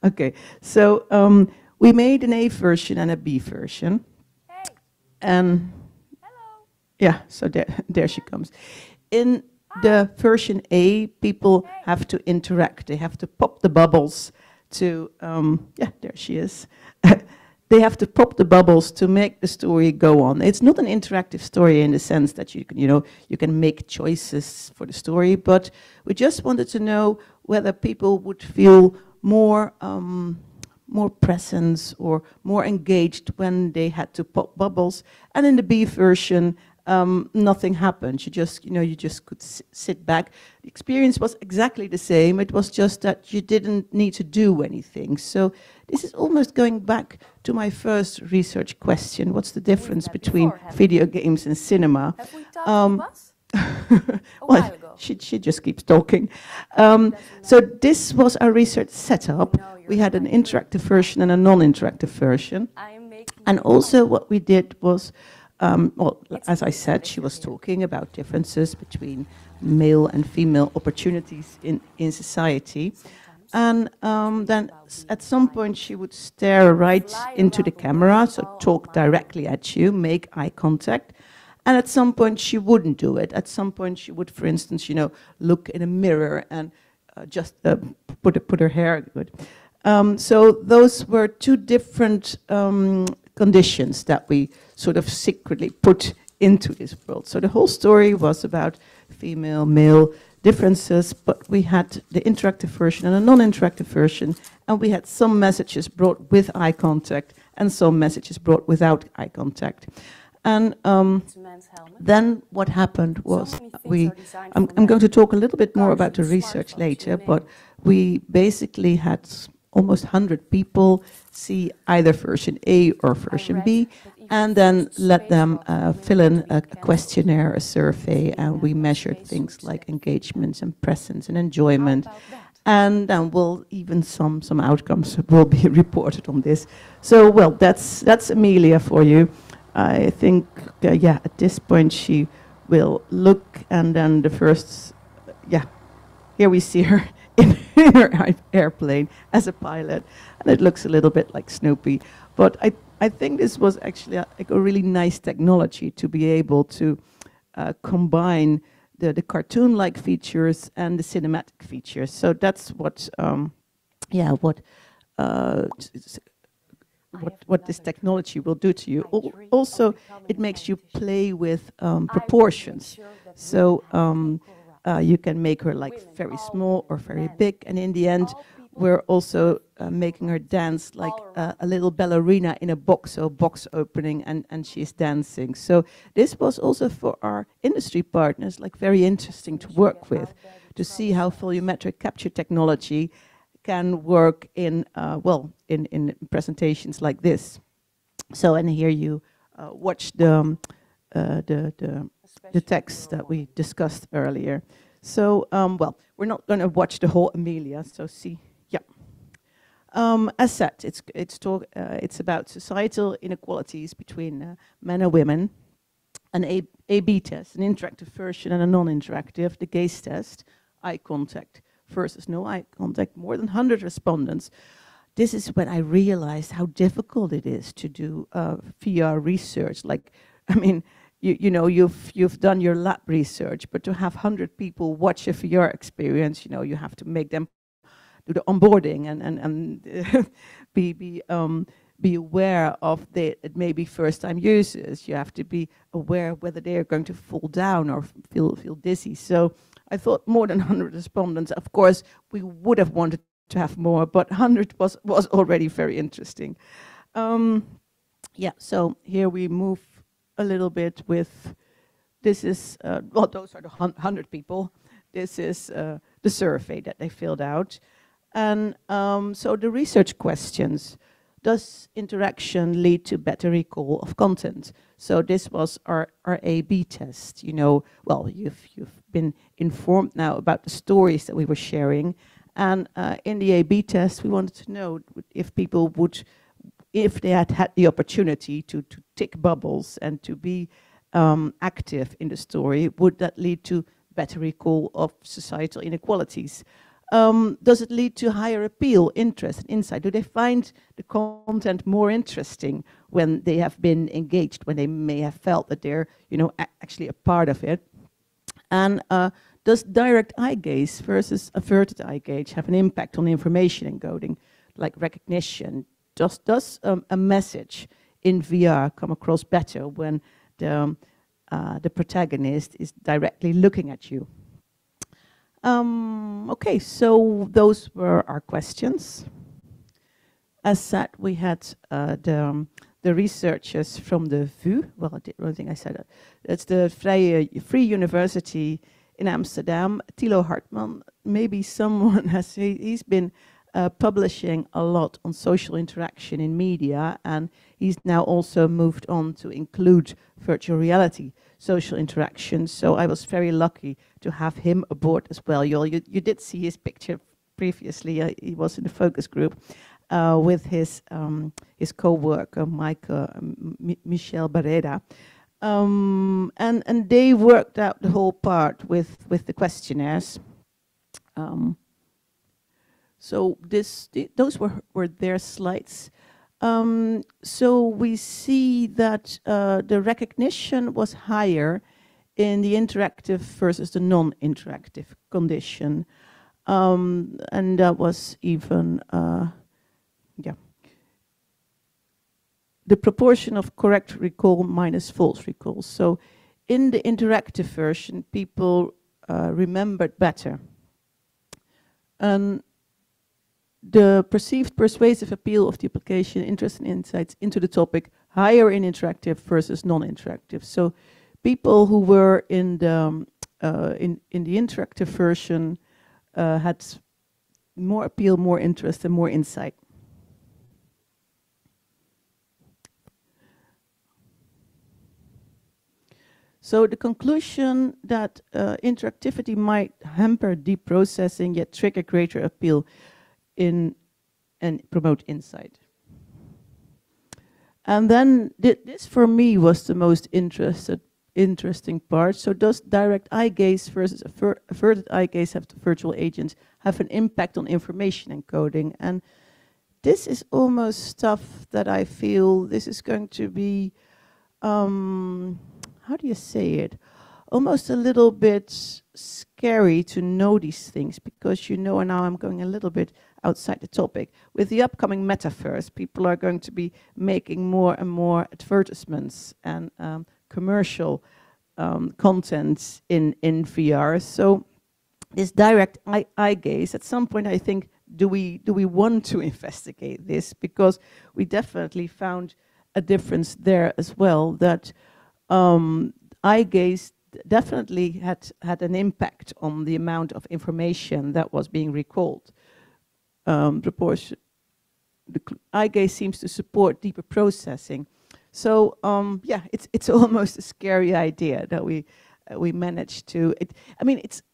S1: Okay, so we made an A version and a B version.
S9: Hey.
S1: And
S9: Hello.
S1: yeah, so there she comes. In the version A, people have to interact. They have to pop the bubbles to, yeah, there she is. They have to pop the bubbles to make the story go on. It's not an interactive story in the sense that you can make choices for the story, but we just wanted to know whether people would feel more presence or more engaged when they had to pop bubbles. And in the B version, nothing happened. You just could sit back. The experience was exactly the same. It was just that you didn't need to do anything. So this is almost going back to my first research question. What's the difference between video games and cinema?
S11: Have we talked to us?
S1: Well, she just keeps talking. So this was our research setup. We had an interactive version and a non-interactive version. And also what we did was, well, as I said, she was talking about differences between male and female opportunities in society. And then at some point she would stare right into the camera, so talk directly at you, make eye contact. And at some point she wouldn't do it. At some point she would, for instance, look in a mirror and just put her hair good. So those were two different conditions that we sort of secretly put into this world. So the whole story was about female, male differences, but we had the interactive version and a non-interactive version, and we had some messages brought with eye contact and some messages brought without eye contact. And then what happened was I'm going to talk a little bit more about the research later, but we basically had almost 100 people see either version A or version B, and then let them fill in a questionnaire, a survey, and we measured things like engagements and presence and enjoyment. And then even some outcomes will be reported on this. So, well, that's Amelia for you. I think, yeah, at this point she will look, and then the first, yeah, here we see her in her airplane as a pilot, and it looks a little bit like Snoopy. But I think this was actually a really nice technology to be able to combine the cartoon-like features and the cinematic features. So that's what, yeah, what this technology will do to you. Also, it makes you play with proportions. So you can make her like very small or very big, and in the end, we're also making her dance like a little ballerina in a box, so a box opening, and she's dancing. So this was also for our industry partners like very interesting to work with, to see how volumetric capture technology can work in in presentations like this. So, and here you watch the text that we discussed earlier. So, well, we're not going to watch the whole Amelia. So, see, yeah. As said, it's about societal inequalities between men and women. An A/B test, an interactive version and a non-interactive. The gaze test, eye contact versus no eye contact, more than 100 respondents. This is when I realized how difficult it is to do VR research. Like, I mean, you've done your lab research, but to have 100 people watch a VR experience, you have to make them do the onboarding and be aware of it may be first-time users. You have to be aware whether they are going to fall down or feel dizzy. So I thought more than 100 respondents. Of course, we would have wanted to have more, but 100 was already very interesting. Yeah, so here we move a little bit with, this is, well, those are the 100 people. This is the survey that they filled out. And so the research questions. Does interaction lead to better recall of content? So this was our A/B test. Well, you've been informed now about the stories that we were sharing, and in the A/B test, we wanted to know if people would, if they had the opportunity to tick bubbles and to be active in the story, would that lead to better recall of societal inequalities? Does it lead to higher appeal, interest, and insight? Do they find the content more interesting when they have been engaged, when they may have felt that they're, actually a part of it? And does direct eye gaze versus averted eye gaze have an impact on information encoding, like recognition? Does a message in VR come across better when the protagonist is directly looking at you? Okay, so those were our questions. As said, we had the researchers from the VU, well, I don't think I said that. It's the Free University in Amsterdam. Thilo Hartman, maybe someone has, he's been publishing a lot on social interaction in media, and he's now also moved on to include virtual reality social interaction. So I was very lucky to have him aboard as well. You did see his picture previously. He was in the focus group with his co-worker, Michel Barreda. And they worked out the whole part with the questionnaires. So those were their slides. So we see that the recognition was higher in the interactive versus the non-interactive condition. And that was even, the proportion of correct recall minus false recall. So in the interactive version, people remembered better. And the perceived persuasive appeal of the application, interest and insights into the topic, higher in interactive versus non-interactive. So people who were in the interactive version had more appeal, more interest, and more insight. So the conclusion that interactivity might hamper deep processing, yet trigger greater appeal and promote insight. And then this for me was the most interesting part. So does direct eye gaze versus averted eye gaze have the virtual agents have an impact on information encoding? And this is almost stuff that I feel this is going to be, how do you say it? Almost a little bit scary to know these things, because and now I'm going a little bit outside the topic. With the upcoming metaverse, people are going to be making more and more advertisements and commercial content in VR. So this direct eye gaze, at some point I think, do we want to investigate this? Because we definitely found a difference there as well, that eye gaze definitely had an impact on the amount of information that was being recalled. The eye gaze seems to support deeper processing. So yeah, it's almost a scary idea that we managed to.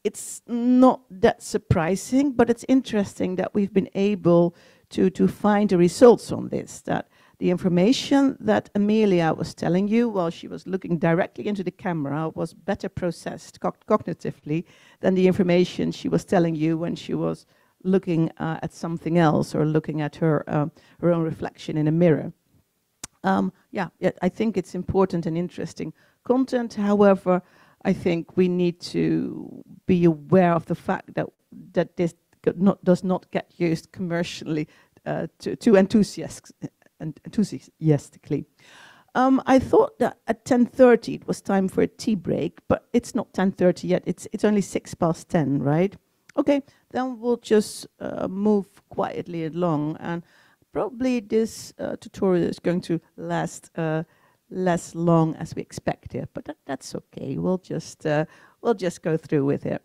S1: It's not that surprising, but it's interesting that we've been able to find the results on this. That the information that Amelia was telling you while she was looking directly into the camera was better processed cognitively than the information she was telling you when she was looking at something else or looking at her own reflection in a mirror. Yeah, I think it's important and interesting content. However, I think we need to be aware of the fact that this does not get used commercially too enthusiastically. I thought that at 10:30 it was time for a tea break, but it's not 10:30 yet. It's only 10:06, right? Okay, then we'll just move quietly along, and probably this tutorial is going to last less long as we expected, but that's okay. We'll just go through with it.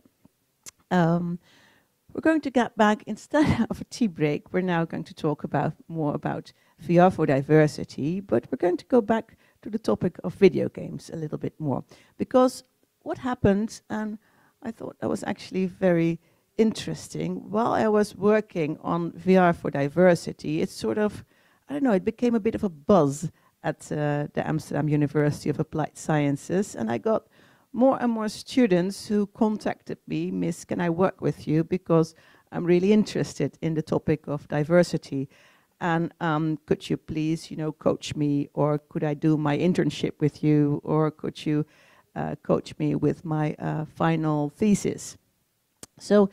S1: We're going to get back, instead of a tea break, we're now going to talk more about VR for diversity, but we're going to go back to the topic of video games a little bit more, because what happened, and I thought that was actually very interesting, while I was working on VR for diversity, it's sort of, I don't know, it became a bit of a buzz at the Amsterdam University of Applied Sciences, and I got more and more students who contacted me, Miss, can I work with you, because I'm really interested in the topic of diversity, and could you please, coach me, or could I do my internship with you, or could you coach me with my final thesis? So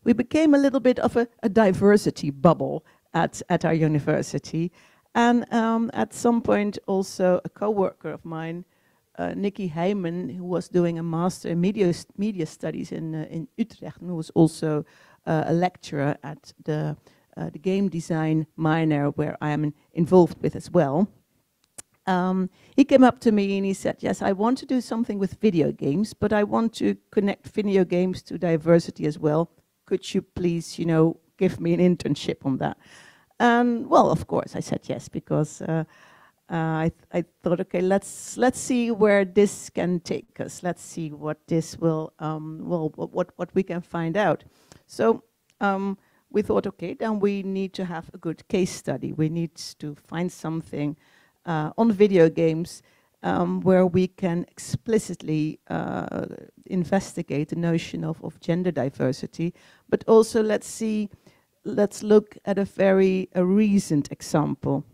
S1: we became a little bit of a diversity bubble at our university, and at some point also a co-worker of mine, Nikki Heijmen, who was doing a master in media studies in Utrecht, and who was also a lecturer at the game design minor, where I am involved with as well. He came up to me and he said, yes, I want to do something with video games, but I want to connect video games to diversity as well. Could you please, you know, give me an internship on that? And well, of course, I said yes, because I thought, okay, let's see where this can take us. Let's see what this will, what we can find out. So we thought, okay, then we need to have a good case study. We need to find something on video games where we can explicitly investigate the notion of gender diversity, but also let's look at a very recent example.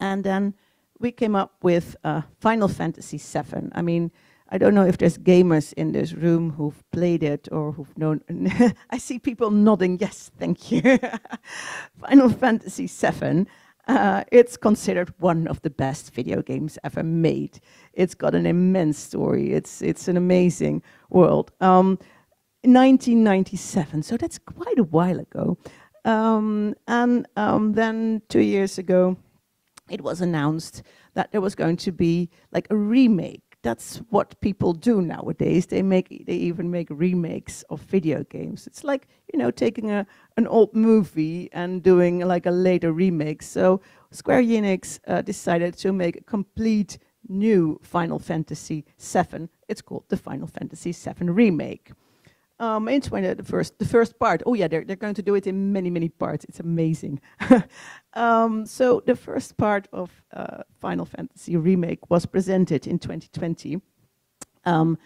S1: And then we came up with Final Fantasy VII. I mean, I don't know if there's gamers in this room who've played it or who've known. I see people nodding, yes, thank you. Final Fantasy VII. It's considered one of the best video games ever made. It's got an immense story. It's an amazing world. 1997, so that's quite a while ago. Then 2 years ago, it was announced that there was going to be like a remake. That's what people do nowadays. They even make remakes of video games. It's like, you know, taking an old movie and doing like a later remake. So Square Enix decided to make a complete new Final Fantasy VII. It's called the Final Fantasy VII Remake. It's the first part. Oh yeah, they're going to do it in many parts. It's amazing. So the first part of Final Fantasy Remake was presented in 2020. And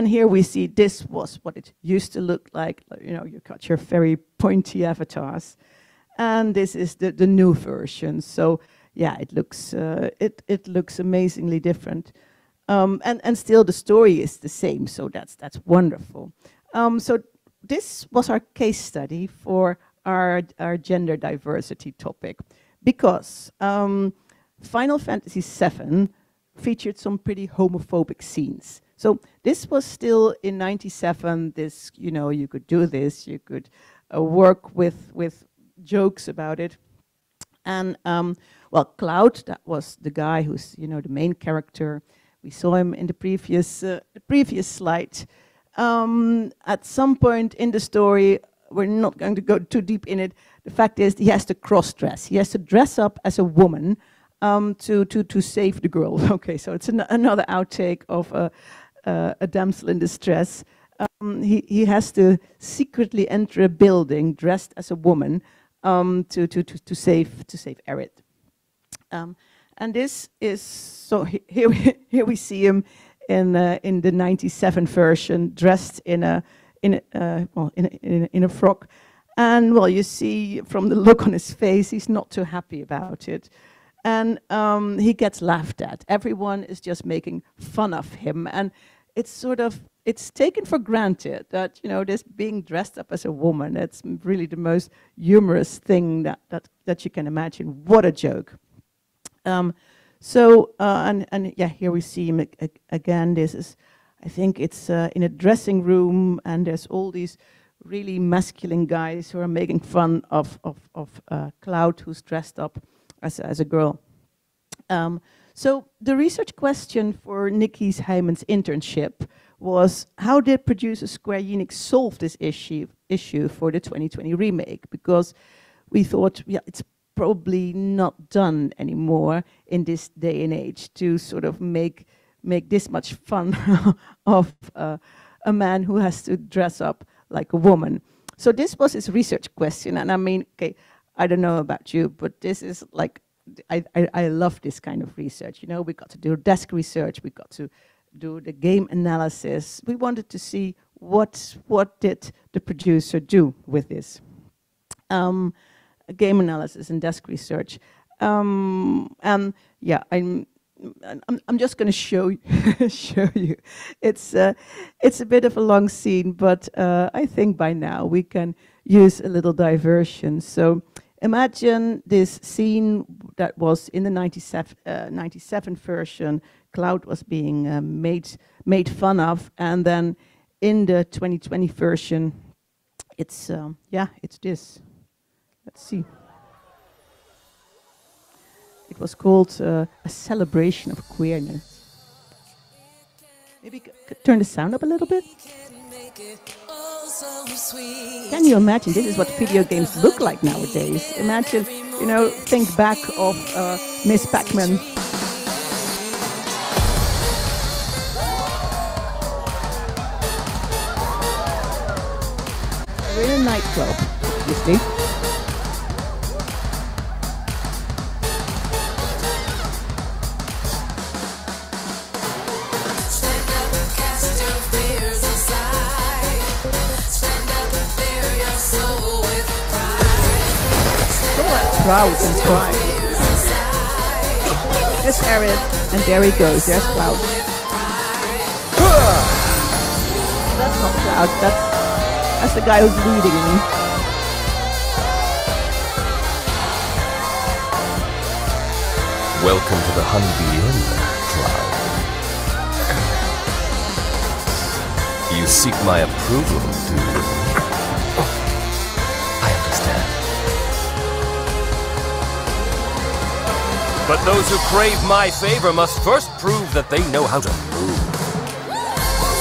S1: here we see this was what it used to look like. You know, you got your very pointy avatars. And this is the new version. So yeah, it looks amazingly different. And still the story is the same, so that's wonderful. So this was our case study for our gender diversity topic, because Final Fantasy VII featured some pretty homophobic scenes. So this was still in '97. This, you know, you could do this. You could work with jokes about it. And well, Cloud, that was the guy who's, you know, the main character. We saw him in the previous slide. At some point in the story, we're not going to go too deep in it. The fact is, he has to cross-dress. He has to dress up as a woman to save the girl. Okay, so it's another outtake of a damsel in distress. He has to secretly enter a building dressed as a woman to save Aerith. And this is, so here we see him in the '97 version, dressed in a frock, and well, you see from the look on his face, he's not too happy about it, and he gets laughed at. Everyone is just making fun of him, and it's taken for granted that, you know, this being dressed up as a woman, it's really the most humorous thing that you can imagine. What a joke. And yeah, here we see him again. This is, I think it's in a dressing room, and there's all these really masculine guys who are making fun of Cloud, who's dressed up as a girl. So the research question for Nikki Hyman's internship was, how did producer Square Enix solve this issue for the 2020 remake? Because we thought, yeah, it's probably not done anymore in this day and age to sort of make this much fun of a man who has to dress up like a woman. So this was his research question, and I mean, okay, I don't know about you, but this is like, I love this kind of research. You know, we got to do desk research, we got to do the game analysis. We wanted to see what did the producer do with this. Game analysis and desk research, and yeah, I'm just going to show you. It's a bit of a long scene, but I think by now we can use a little diversion. So imagine this scene that was in the '97 version. Cloud was being made fun of, and then in the 2020 version, it's yeah, it's this. Let's see. was called A Celebration of Queerness. Maybe turn the sound up a little bit. Can you imagine? This is what video games look like nowadays. Imagine, you know, think back of Miss Pac-Man. We're in a nightclub, obviously. Proud and pride. There's Harriet, and there he goes. There's Cloud. That's not Cloud. That's the guy who's leading me.
S11: Welcome to the Honeybee Inn, Cloud. You seek my approval, do you? I understand. But those who crave my favor must first prove that they know how to move.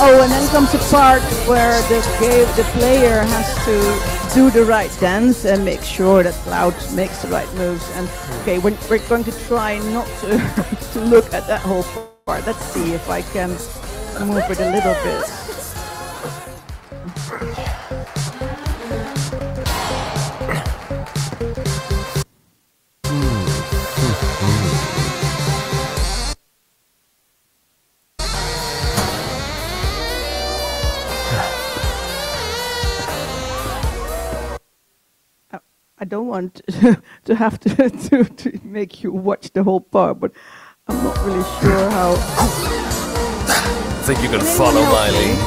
S1: Oh, and then comes a part where the player has to do the right dance and make sure that Cloud makes the right moves. And okay, we're going to try not to to look at that whole part. Let's see if I can move it a little bit. I don't want to have to make you watch the whole part, but I'm not really sure how.
S11: Think you can follow my lead?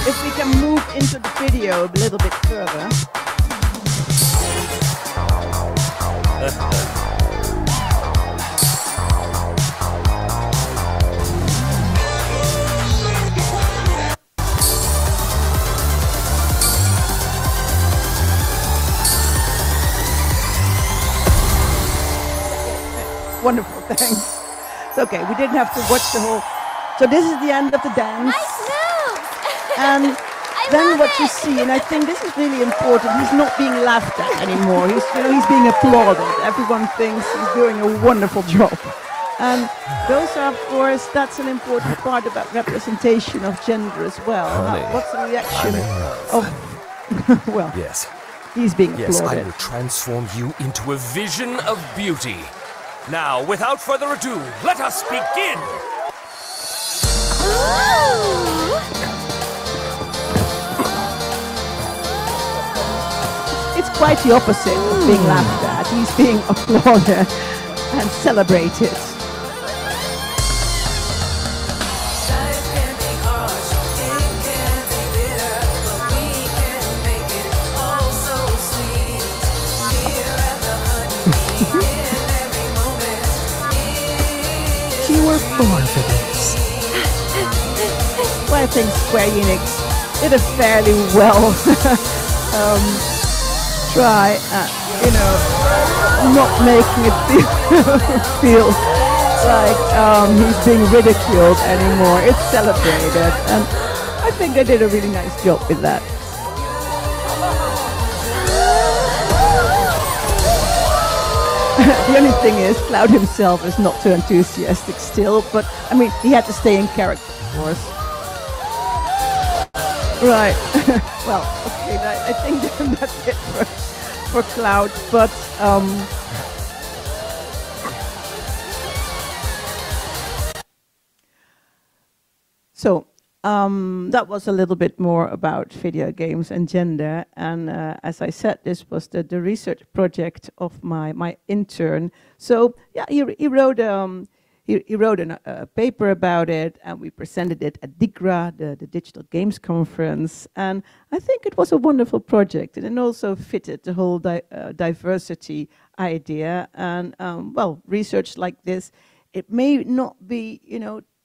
S1: If we can move into the video a little bit further. Wonderful, thanks. It's okay, we didn't have to watch the whole. So this is the end of the dance.
S12: Nice moves!
S1: And then what you see, and I think this is really important, he's not being laughed at anymore. He's being applauded. Everyone thinks he's doing a wonderful job. And those are, of course, that's an important part about representation of gender as well.
S11: Honey,
S1: what's the reaction of, well,
S11: yes.
S1: He's being
S11: Yes, I
S1: applauded.
S11: will transform you into a vision of beauty. Now, without further ado, let us begin!
S1: It's quite the opposite of being laughed at. He's being applauded and celebrated. You were born for this. Well, I think Square Enix did a fairly well try at, not making it feel like he's being ridiculed anymore. It's celebrated, and I think they did a really nice job with that. The only thing is, Cloud himself is not too enthusiastic still, but I mean, he had to stay in character, of course. Right. Well, okay, I think that's it for Cloud, but so that was a little bit more about video games and gender, and as I said, this was the research project of my intern. So yeah, he wrote a paper about it, and we presented it at DIGRA, the Digital Games Conference, and I think it was a wonderful project, and it also fitted the whole diversity idea. And well, research like this, it may not be,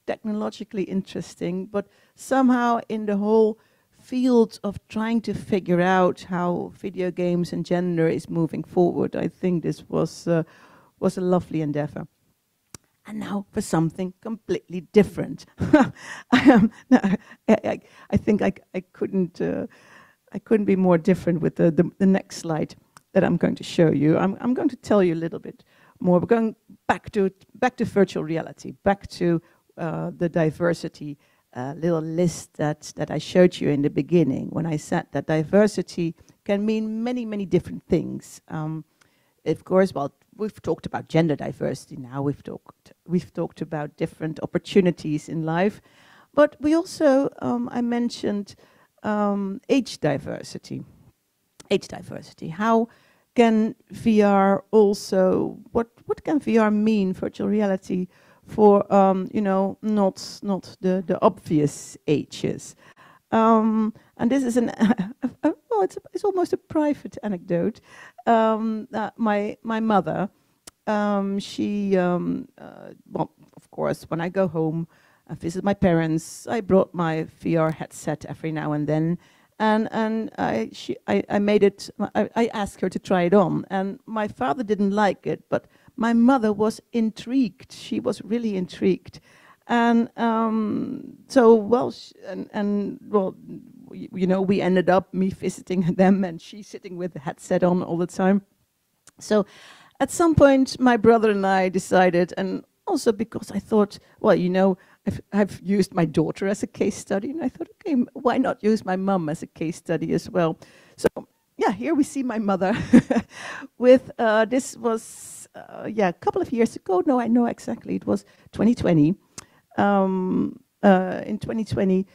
S1: technologically interesting, but somehow in the whole field of trying to figure out how video games and gender is moving forward, I think this was a lovely endeavor. and now for something completely different. I think I couldn't be more different with the next slide that I'm going to show you. I'm going to tell you a little bit more. We're going back to virtual reality, back to the diversity little list that I showed you in the beginning when I said that diversity can mean many, many different things. Of course, well, we've talked about gender diversity now. We've talked about different opportunities in life, but we also I mentioned age diversity. Age diversity. How can VR also? What can VR mean? Virtual reality for not the obvious ages. And this is well, it's almost a private anecdote. My mother, she well, of course, when I go home and visit my parents, I brought my VR headset every now and then, and I made it. I asked her to try it on, and my father didn't like it, but my mother was intrigued. She was really intrigued. And so, well, well, we ended up me visiting them and she sitting with the headset on all the time. So at some point, my brother and I decided, and also because I thought, well, I've used my daughter as a case study, and I thought, okay, why not use my mum as a case study as well? So yeah, here we see my mother with, this was, a couple of years ago. No, I know exactly. It was 2020. In 2020,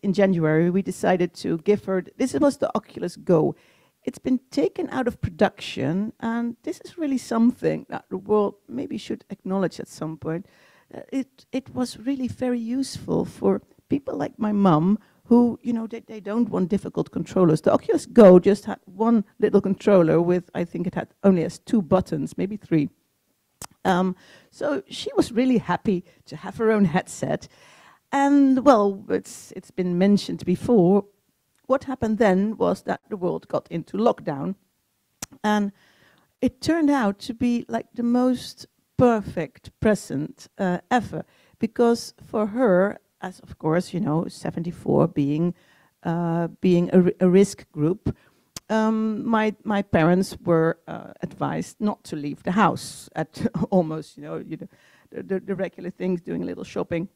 S1: in January, we decided to give her, this was the Oculus Go. It's been taken out of production, and this is really something that the world maybe should acknowledge at some point. It was really very useful for people like my mum, who, they don't want difficult controllers. The Oculus Go just had one little controller with, I think it only has 2 buttons, maybe 3. So she was really happy to have her own headset. And well, it's been mentioned before, what happened then was that the world got into lockdown. And it turned out to be like the most perfect present ever. Because for her, as of course, 74 being a risk group, my parents were advised not to leave the house at almost, the regular things, doing a little shopping.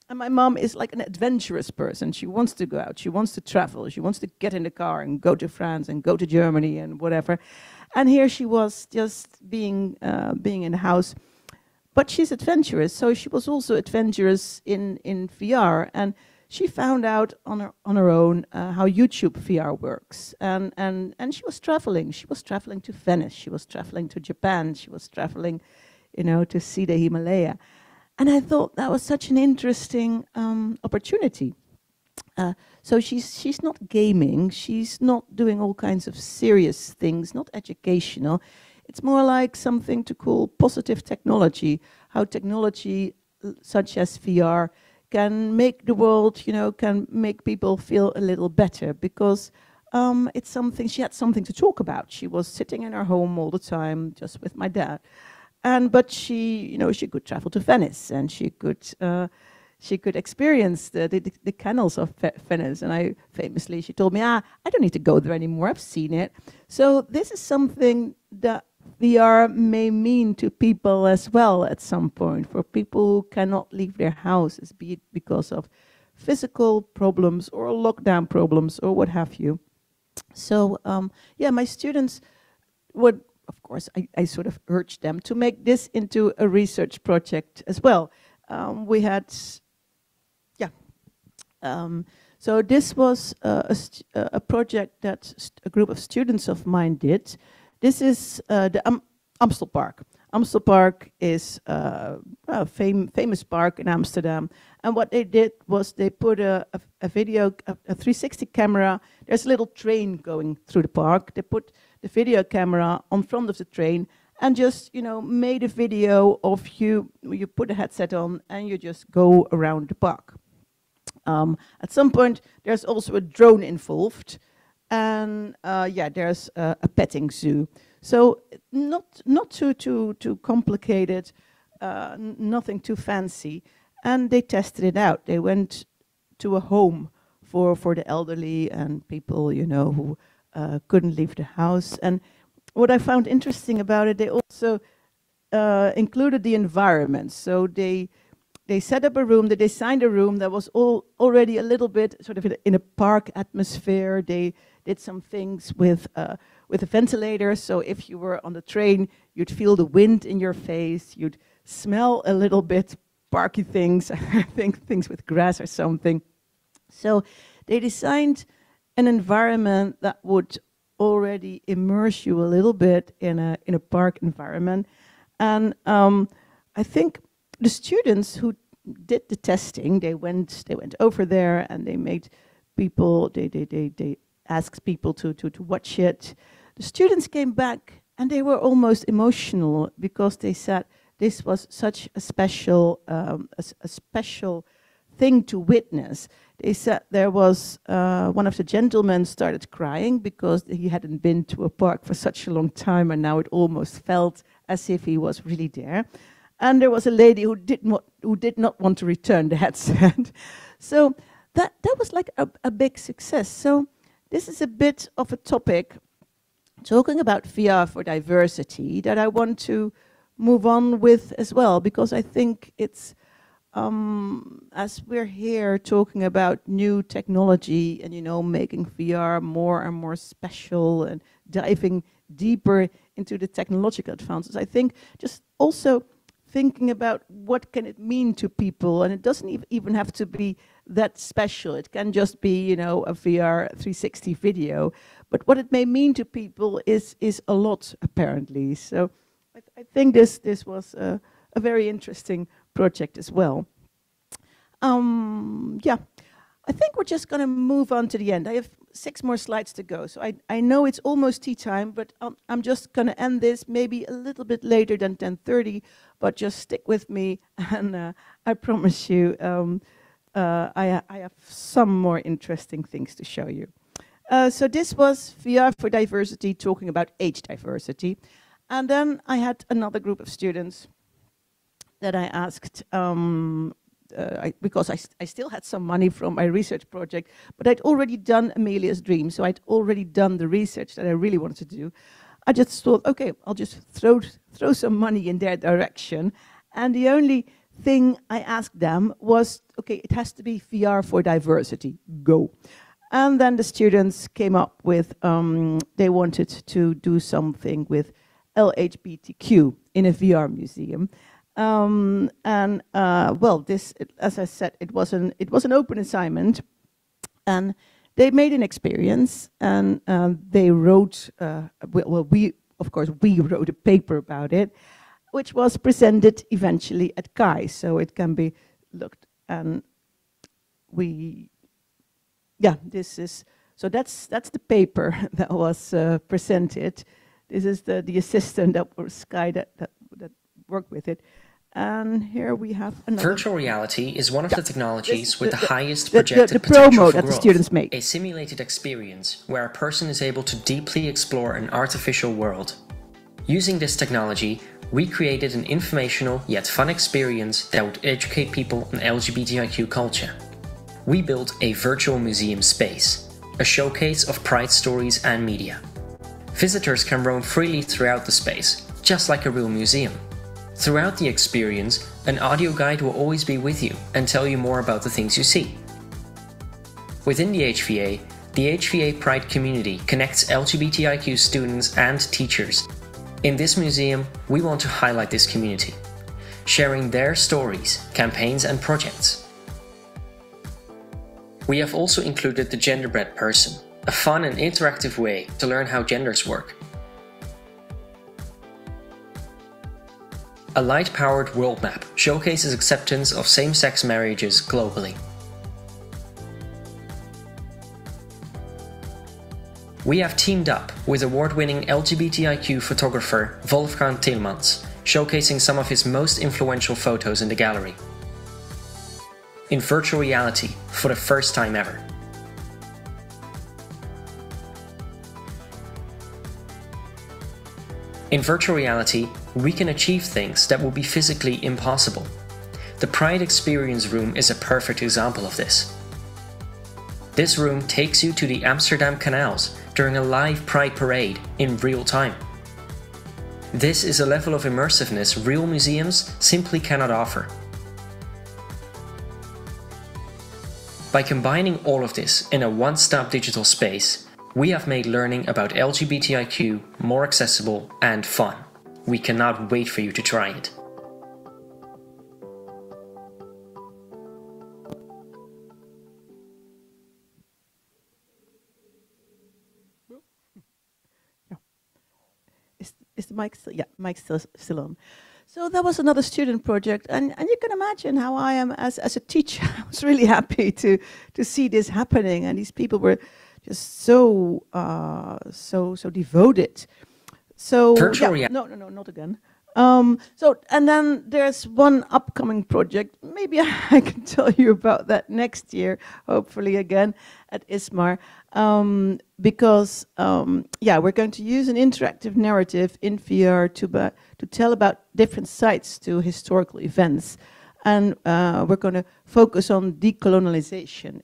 S1: And my mom is like an adventurous person. She wants to go out, she wants to travel, she wants to get in the car and go to France and go to Germany and whatever. And here she was just being in the house. But she's adventurous, so she was also adventurous in VR. And she found out on her own how YouTube VR works, and she was traveling. She was traveling to Venice. She was traveling to Japan. She was traveling, to see the Himalaya. And I thought that was such an interesting opportunity. So she's not gaming. She's not doing all kinds of serious things, not educational. It's more like something to call positive technology. How technology such as VR can make the world, can make people feel a little better, because it's something, she had something to talk about. She was sitting in her home all the time, just with my dad. But she, she could travel to Venice, and she could experience the canals of Venice. And she told me, I don't need to go there anymore, I've seen it. So this is something that VR may mean to people as well at some point, for people who cannot leave their houses, be it because of physical problems or lockdown problems or what have you. So my students would, of course, I sort of urged them to make this into a research project as well. We had, so this was a project that a group of students of mine did. This is the Amstel Park. Amstel Park is a famous park in Amsterdam. And what they did was they put a 360 camera. There's a little train going through the park. They put the video camera on front of the train and just, made a video of you put a headset on and you just go around the park. At some point, there's also a drone involved. And there's a petting zoo. So not too complicated. nothing too fancy. And they tested it out. They went to a home for the elderly and people, you know, who couldn't leave the house. And what I found interesting about it, they also included the environment. So they set up a room, they designed a room that was already a little bit sort of in a park atmosphere. They did some things with a ventilator. So if you were on the train, you'd feel the wind in your face. You'd smell a little bit parky things, I think things with grass or something. So they designed an environment that would already immerse you a little bit in a park environment. And I think the students who did the testing, they went over there and they made people, they asked people to watch it. The students came back and they were almost emotional because they said this was such a special thing to witness. They said there was one of the gentlemen started crying because he hadn't been to a park for such a long time, and now it almost felt as if he was really there. And there was a lady who did not want to return the headset. So that was like a big success. So this is a bit of a topic talking about VR for diversity that I want to move on with as well, because I think it's as we're here talking about new technology and, you know, making VR more and more special and diving deeper into the technological advances, I think just also thinking about what can it mean to people, and it doesn't even have to be that special. It can just be, you know, a VR 360 video, but what it may mean to people is a lot, apparently. So I think this was a very interesting project as well. Yeah, I think we're just going to move on to the end. I have 6 more slides to go, so I know it's almost tea time, but I'm just going to end this maybe a little bit later than 10:30, but just stick with me, and I promise you I have some more interesting things to show you. So this was VR for Diversity, talking about age diversity. And then I had another group of students that I asked, because I still had some money from my research project, but I'd already done Amelia's Dream, so I'd already done the research that I really wanted to do. I just thought, okay, I'll just throw some money in their direction. And the only thing I asked them was, okay, it has to be VR for diversity, go. And then the students came up with, they wanted to do something with LGBTQ in a VR museum. Well, this, as I said, it was an open assignment, and they made an experience, and they wrote, we wrote a paper about it, which was presented eventually at CHI, so it can be looked, and so that's the paper that was presented. This is the assistant that was Sky that worked with it. And here we have another.
S12: Virtual reality is one of the technologies with the highest projected potential
S1: promo
S12: for
S1: that
S12: growth.
S1: the students make.
S12: A simulated experience where a person is able to deeply explore an artificial world. Using this technology, we created an informational yet fun experience that would educate people on LGBTIQ culture. We built a virtual museum space, a showcase of pride stories and media. Visitors can roam freely throughout the space, just like a real museum. Throughout the experience, an audio guide will always be with you and tell you more about the things you see. Within the HVA Pride community connects LGBTIQ students and teachers. In this museum, we want to highlight this community, sharing their stories, campaigns and projects. We have also included the genderbread person, a fun and interactive way to learn how genders work. A light-powered world map showcases acceptance of same-sex marriages globally. We have teamed up with award-winning LGBTIQ photographer Wolfgang Tillmans, showcasing some of his most influential photos in the gallery. In virtual reality, for the first time ever. In virtual reality, we can achieve things that would be physically impossible. The Pride Experience Room is a perfect example of this. This room takes you to the Amsterdam canals during a live Pride parade in real time. This is a level of immersiveness real museums simply cannot offer. By combining all of this in a one-stop digital space, we have made learning about LGBTIQ more accessible and fun. We cannot wait for you to try it.
S1: Is the mic still? Yeah, mic's still on. So that was another student project, and you can imagine how I am as a teacher. I was really happy to see this happening, and these people were just so devoted. So yeah, no, not again. So and then there's one upcoming project. Maybe I can tell you about that next year, hopefully again at ISMAR, because yeah, we're going to use an interactive narrative in VR to tell about different sites to historical events, and we're going to focus on decolonialization.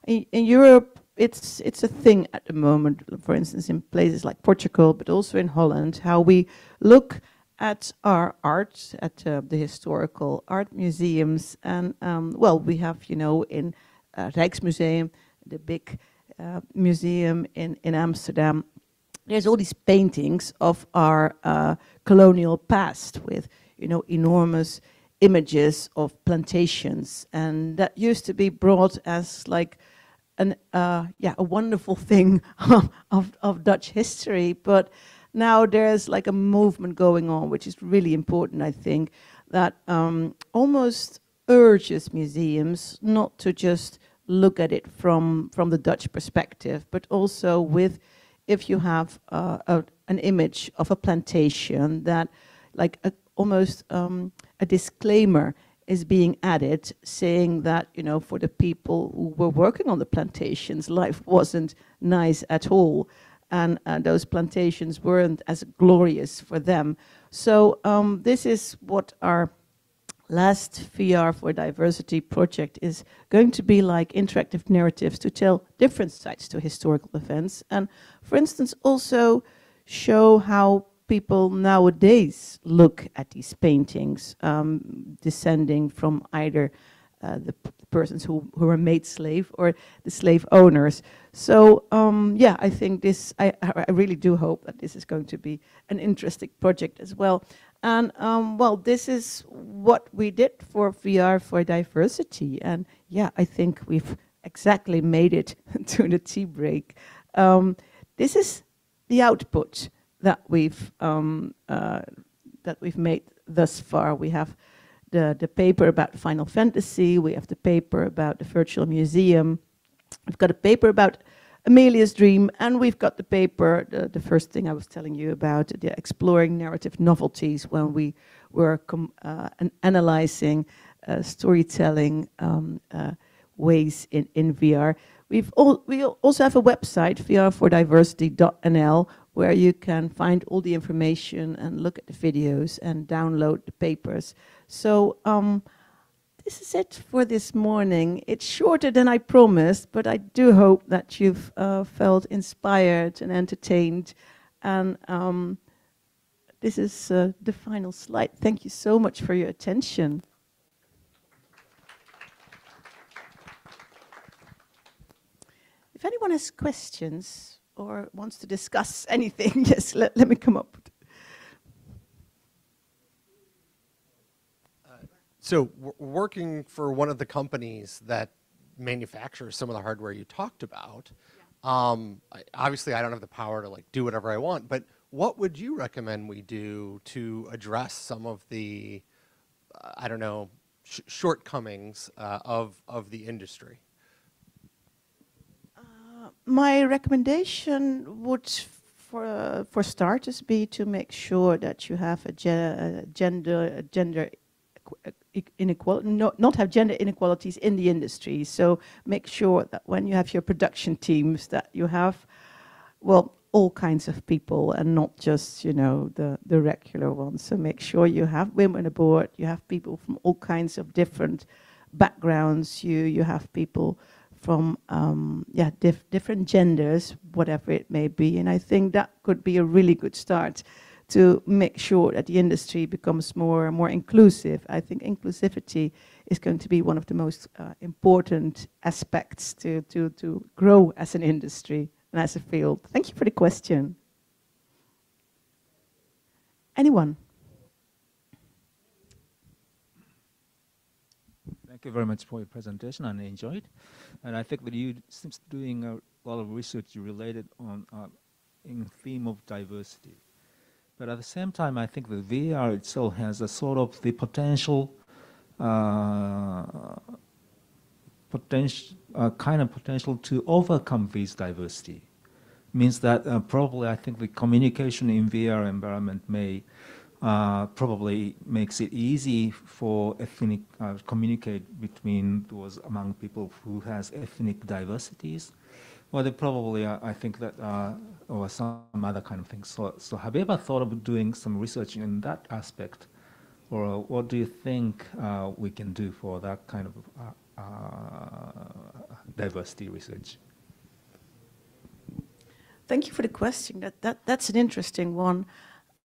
S1: In Europe, it's a thing at the moment. For instance, in places like Portugal, but also in Holland, how we look at our art, at the historical art museums, and well, we have, you know, in Rijksmuseum, the big museum in Amsterdam, there's all these paintings of our colonial past with, you know, enormous images of plantations, and that used to be brought as like an yeah, a wonderful thing of Dutch history, but now there's like a movement going on, which is really important, I think, that almost urges museums not to just look at it from the Dutch perspective, but also with, if you have an image of a plantation, that like almost a disclaimer is being added, saying that, you know, for the people who were working on the plantations, life wasn't nice at all. And those plantations weren't as glorious for them. So this is what our last VR for Diversity project is going to be like, interactive narratives to tell different sides to historical events. And for instance, also show how people nowadays look at these paintings, descending from either the persons who were made slave or the slave owners. So yeah, I think this, I really do hope that this is going to be an interesting project as well. And well, this is what we did for VR for Diversity. And yeah, I think we've exactly made it to the tea break. This is the output that we've made thus far. We have the paper about Final Fantasy, we have the paper about the virtual museum, we've got a paper about Amelia's Dream, and we've got the paper, the first thing I was telling you about, the exploring narrative novelties, when we were analyzing storytelling ways in VR. We also have a website, vrfordiversity.nl, where you can find all the information and look at the videos and download the papers. So this is it for this morning. It's shorter than I promised, but I do hope that you've felt inspired and entertained. And this is the final slide. Thank you so much for your attention. If anyone has questions or wants to discuss anything, yes, let me come up.
S3: So working for one of the companies that manufactures some of the hardware you talked about, obviously I don't have the power to like do whatever I want, but what would you recommend we do to address some of the, I don't know, shortcomings of the industry?
S1: My recommendation would, for starters, be to make sure that you have a gender inequality, not have gender inequalities in the industry. So make sure that when you have your production teams, that you have, well, all kinds of people and not just, you know, the regular ones. So make sure you have women aboard, you have people from all kinds of different backgrounds, you have people from different genders, whatever it may be. And I think that could be a really good start to make sure that the industry becomes more and more inclusive. I think inclusivity is going to be one of the most important aspects to grow as an industry and as a field. Thank you for the question. Anyone?
S4: Thank you very much for your presentation, and I enjoyed. And I think that you seems doing a lot of research related on in theme of diversity. But at the same time, I think the VR itself has a sort of the potential, kind of potential to overcome this diversity. Means that probably I think the communication in VR environment may probably makes it easy for ethnic communicate between those among people who has ethnic diversities. Well, they probably, I think that, or some other kind of things. So have you ever thought of doing some research in that aspect? Or what do you think we can do for that kind of diversity research?
S1: Thank you for the question. That's an interesting one.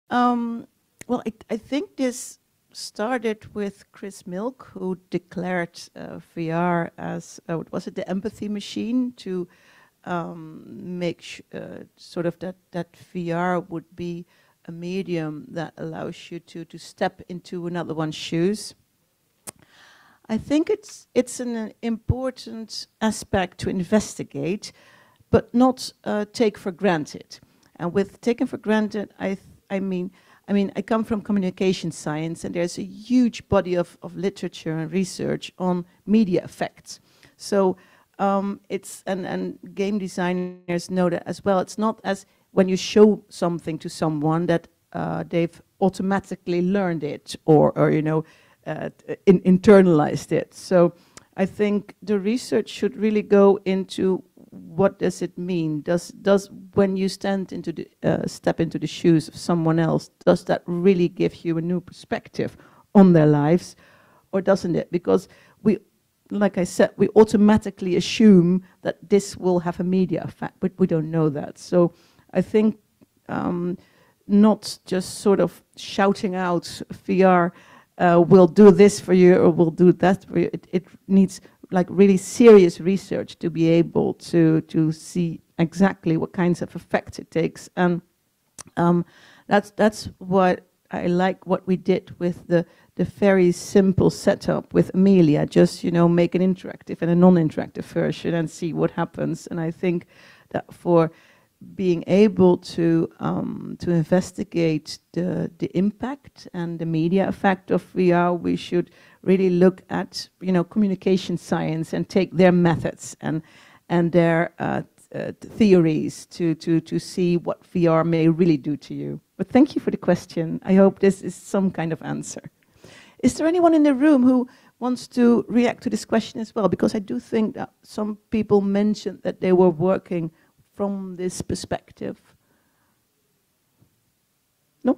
S1: Well, I think this started with Chris Milk, who declared VR as, what was it, the empathy machine, to make sort of that VR would be a medium that allows you to step into another one's shoes. I think it's an important aspect to investigate, but not take for granted. And with taken for granted, I mean, I come from communication science, and there's a huge body of literature and research on media effects. So it's, and game designers know that as well. It's not as when you show something to someone that they've automatically learned it or you know, internalized it. So I think the research should really go into what does it mean? Does when you step into the shoes of someone else, does that really give you a new perspective on their lives, or doesn't it? Because we, like I said, we automatically assume that this will have a media effect, but we don't know that. So I think not just sort of shouting out VR will do this for you or will do that for you. It needs like really serious research to be able to see exactly what kinds of effects it takes. And that's what I like what we did with the very simple setup with Amelia. Just, you know, make an interactive and a non-interactive version and see what happens. And I think that for being able to investigate the impact and the media effect of VR, we should really look at, you know, communication science and take their methods and their theories to see what VR may really do to you. But thank you for the question. I hope this is some kind of answer. Is there anyone in the room who wants to react to this question as well? Because I do think that some people mentioned that they were working from this perspective. No?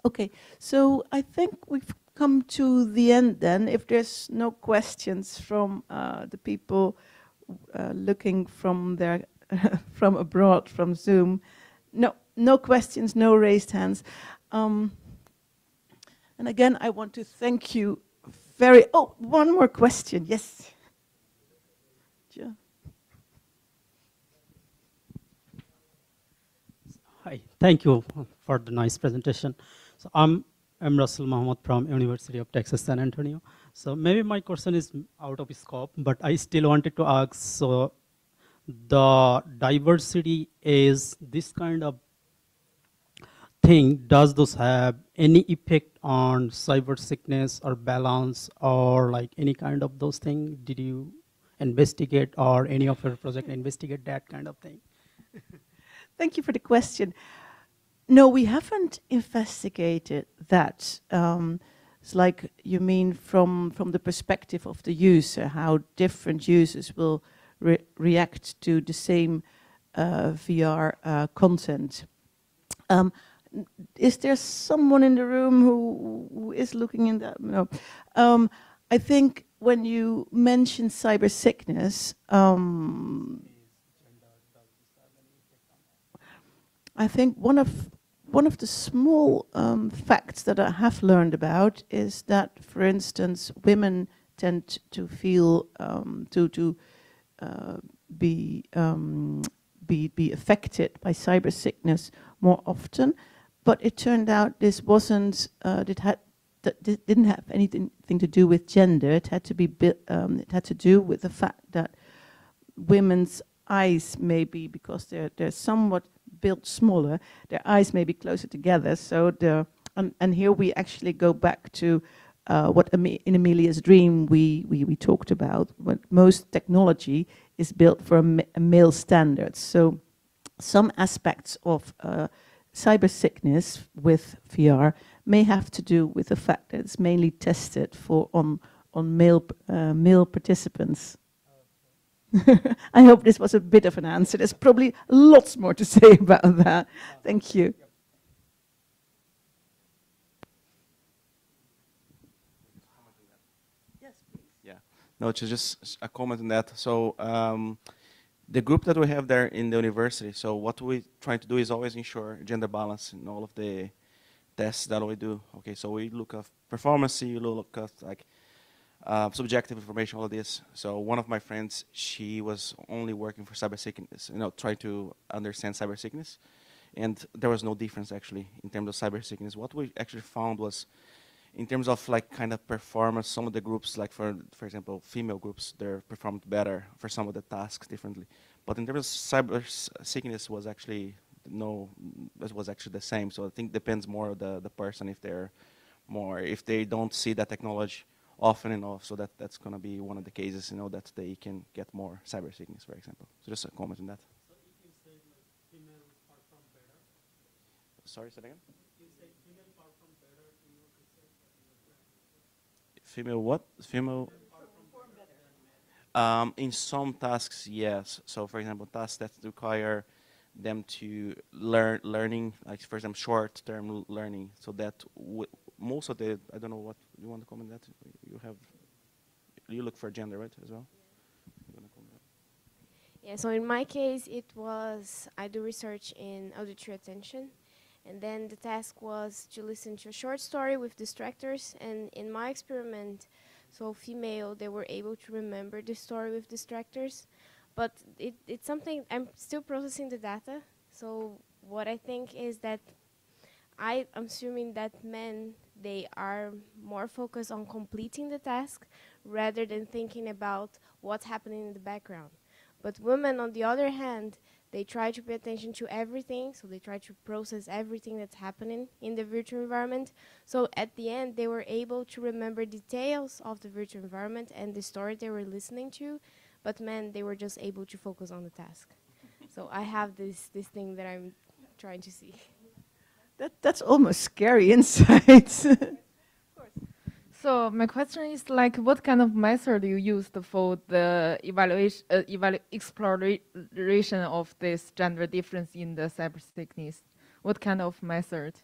S1: Okay, so I think we've come to the end then. If there's no questions from the people looking from their from abroad, from Zoom, no questions, no raised hands. And again, I want to thank you very, oh, one more question, yes. Yeah.
S13: Hi, thank you for the nice presentation. So I'm Russell Mohammed from University of Texas, San Antonio. So maybe my question is out of scope, but I still wanted to ask, so the diversity is this kind of thing, does those have any effect on cyber sickness or balance or like any kind of those things? Did you investigate or any of your project investigate that kind of thing?
S1: Thank you for the question. No, we haven't investigated that. It's like, you mean from the perspective of the user, how different users will react to the same VR content. Is there someone in the room who is looking in that? No. I think when you mention cyber sickness, I think one of the small facts that I have learned about is that, for instance, women tend to feel be affected by cyber sickness more often, but it turned out this wasn't that didn't have anything to do with gender. It had to be it had to do with the fact that women's eyes, maybe because they're somewhat built smaller, their eyes may be closer together. So and here we actually go back to what in Amelia's dream we talked about. When most technology is built for a male standard. So some aspects of cyber sickness with VR may have to do with the fact that it's mainly tested on male participants. I hope this was a bit of an answer. There's probably lots more to say about that. Thank you.
S10: Yes, please. Yeah. No, just a comment on that. So the group that we have there in the university, so what we try to do is always ensure gender balance in all of the tests that we do. Okay, so we look at performance, we look at like subjective information, all of this. So one of my friends, she was only working for cyber sickness, trying to understand cyber sickness, and there was no difference actually in terms of cyber sickness. What we actually found was, in terms of like kind of performance, some of the groups, like for example, female groups, they performed better for some of the tasks differently. But in terms of cyber sickness, was actually it was actually the same. So I think it depends more on the person, if they don't see that technology often enough, so that's going to be one of the cases, that they can get more cyber sickness, for example. So just a comment on that.
S13: So if you say like female perform better.
S10: Sorry, say it again.
S13: If you say female perform better in your research or in your practice.
S10: Female what? Female. In some tasks, yes. So for example, tasks that require them to learning, like for example, short-term learning. So that most of the, I don't know what you want to comment that. You look for gender, right, as well?
S14: Yeah, so in my case, I do research in auditory attention, and then the task was to listen to a short story with distractors, and in my experiment, so female, they were able to remember the story with distractors, but it's something, I'm still processing the data, so what I think is that I'm assuming that men, they are more focused on completing the task rather than thinking about what's happening in the background. But women, on the other hand, they try to pay attention to everything, so they try to process everything that's happening in the virtual environment. So at the end, they were able to remember details of the virtual environment and the story they were listening to, but men, they were just able to focus on the task. So I have this thing that I'm trying to see.
S1: That's almost scary insights.
S6: So my question is like, what kind of method you used for the exploration of this gender difference in the cyber sickness? What kind of method?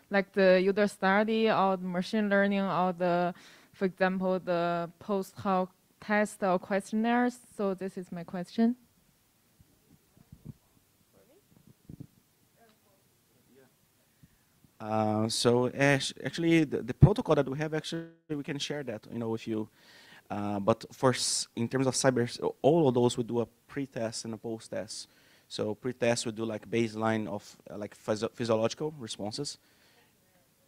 S6: Like the user study or the machine learning or for example, the post-hoc test or questionnaires? So this is my question.
S10: So actually, the protocol that we have, actually, we can share that, with you. But in terms of cyber, all of those we do a pre-test and a post-test. So pre-test we do like baseline of like physiological responses,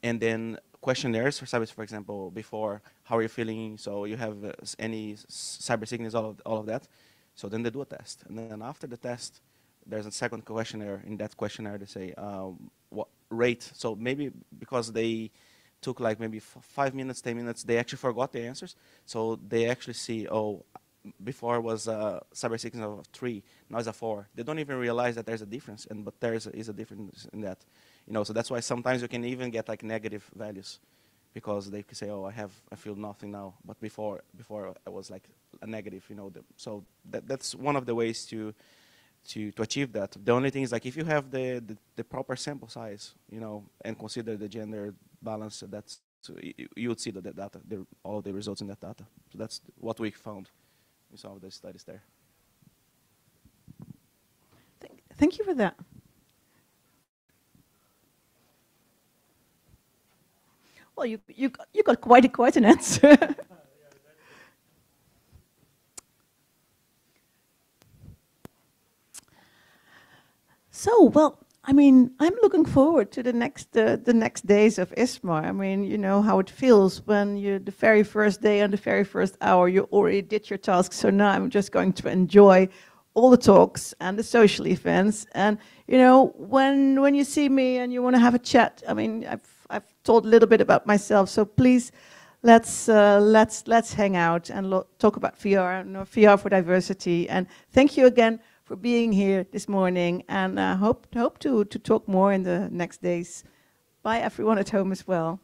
S10: and then questionnaires for cyber, for example, before how are you feeling? So you have any cyber sickness, all of that. So then they do a test, and then after the test, there's a second questionnaire. In that questionnaire, they say what rate. So maybe because they took like maybe 5 minutes, 10 minutes, they actually forgot the answers. So they actually see, before was cyber sickness of 3, now it's a 4. They don't even realize that there's a difference, but there is a difference in that. So that's why sometimes you can even get like negative values, because they can say, I feel nothing now, but before I was like a negative. So that's one of the ways to to achieve that. The only thing is like if you have the proper sample size, you know, and consider the gender balance, that's so you would see the data, all the results in that data. So that's what we found in some of the studies there.
S1: Thank you for that. Well, you got quite an answer. So, well, I mean, I'm looking forward to the next days of ISMAR. I mean, you know how it feels when you the very first day and the very first hour you already did your task. So now I'm just going to enjoy all the talks and the social events. And you know, when you see me and you want to have a chat, I mean, I've told a little bit about myself. So please, let's hang out and talk about VR and VR for diversity. And thank you again for being here this morning, and hope to talk more in the next days. Bye everyone at home as well.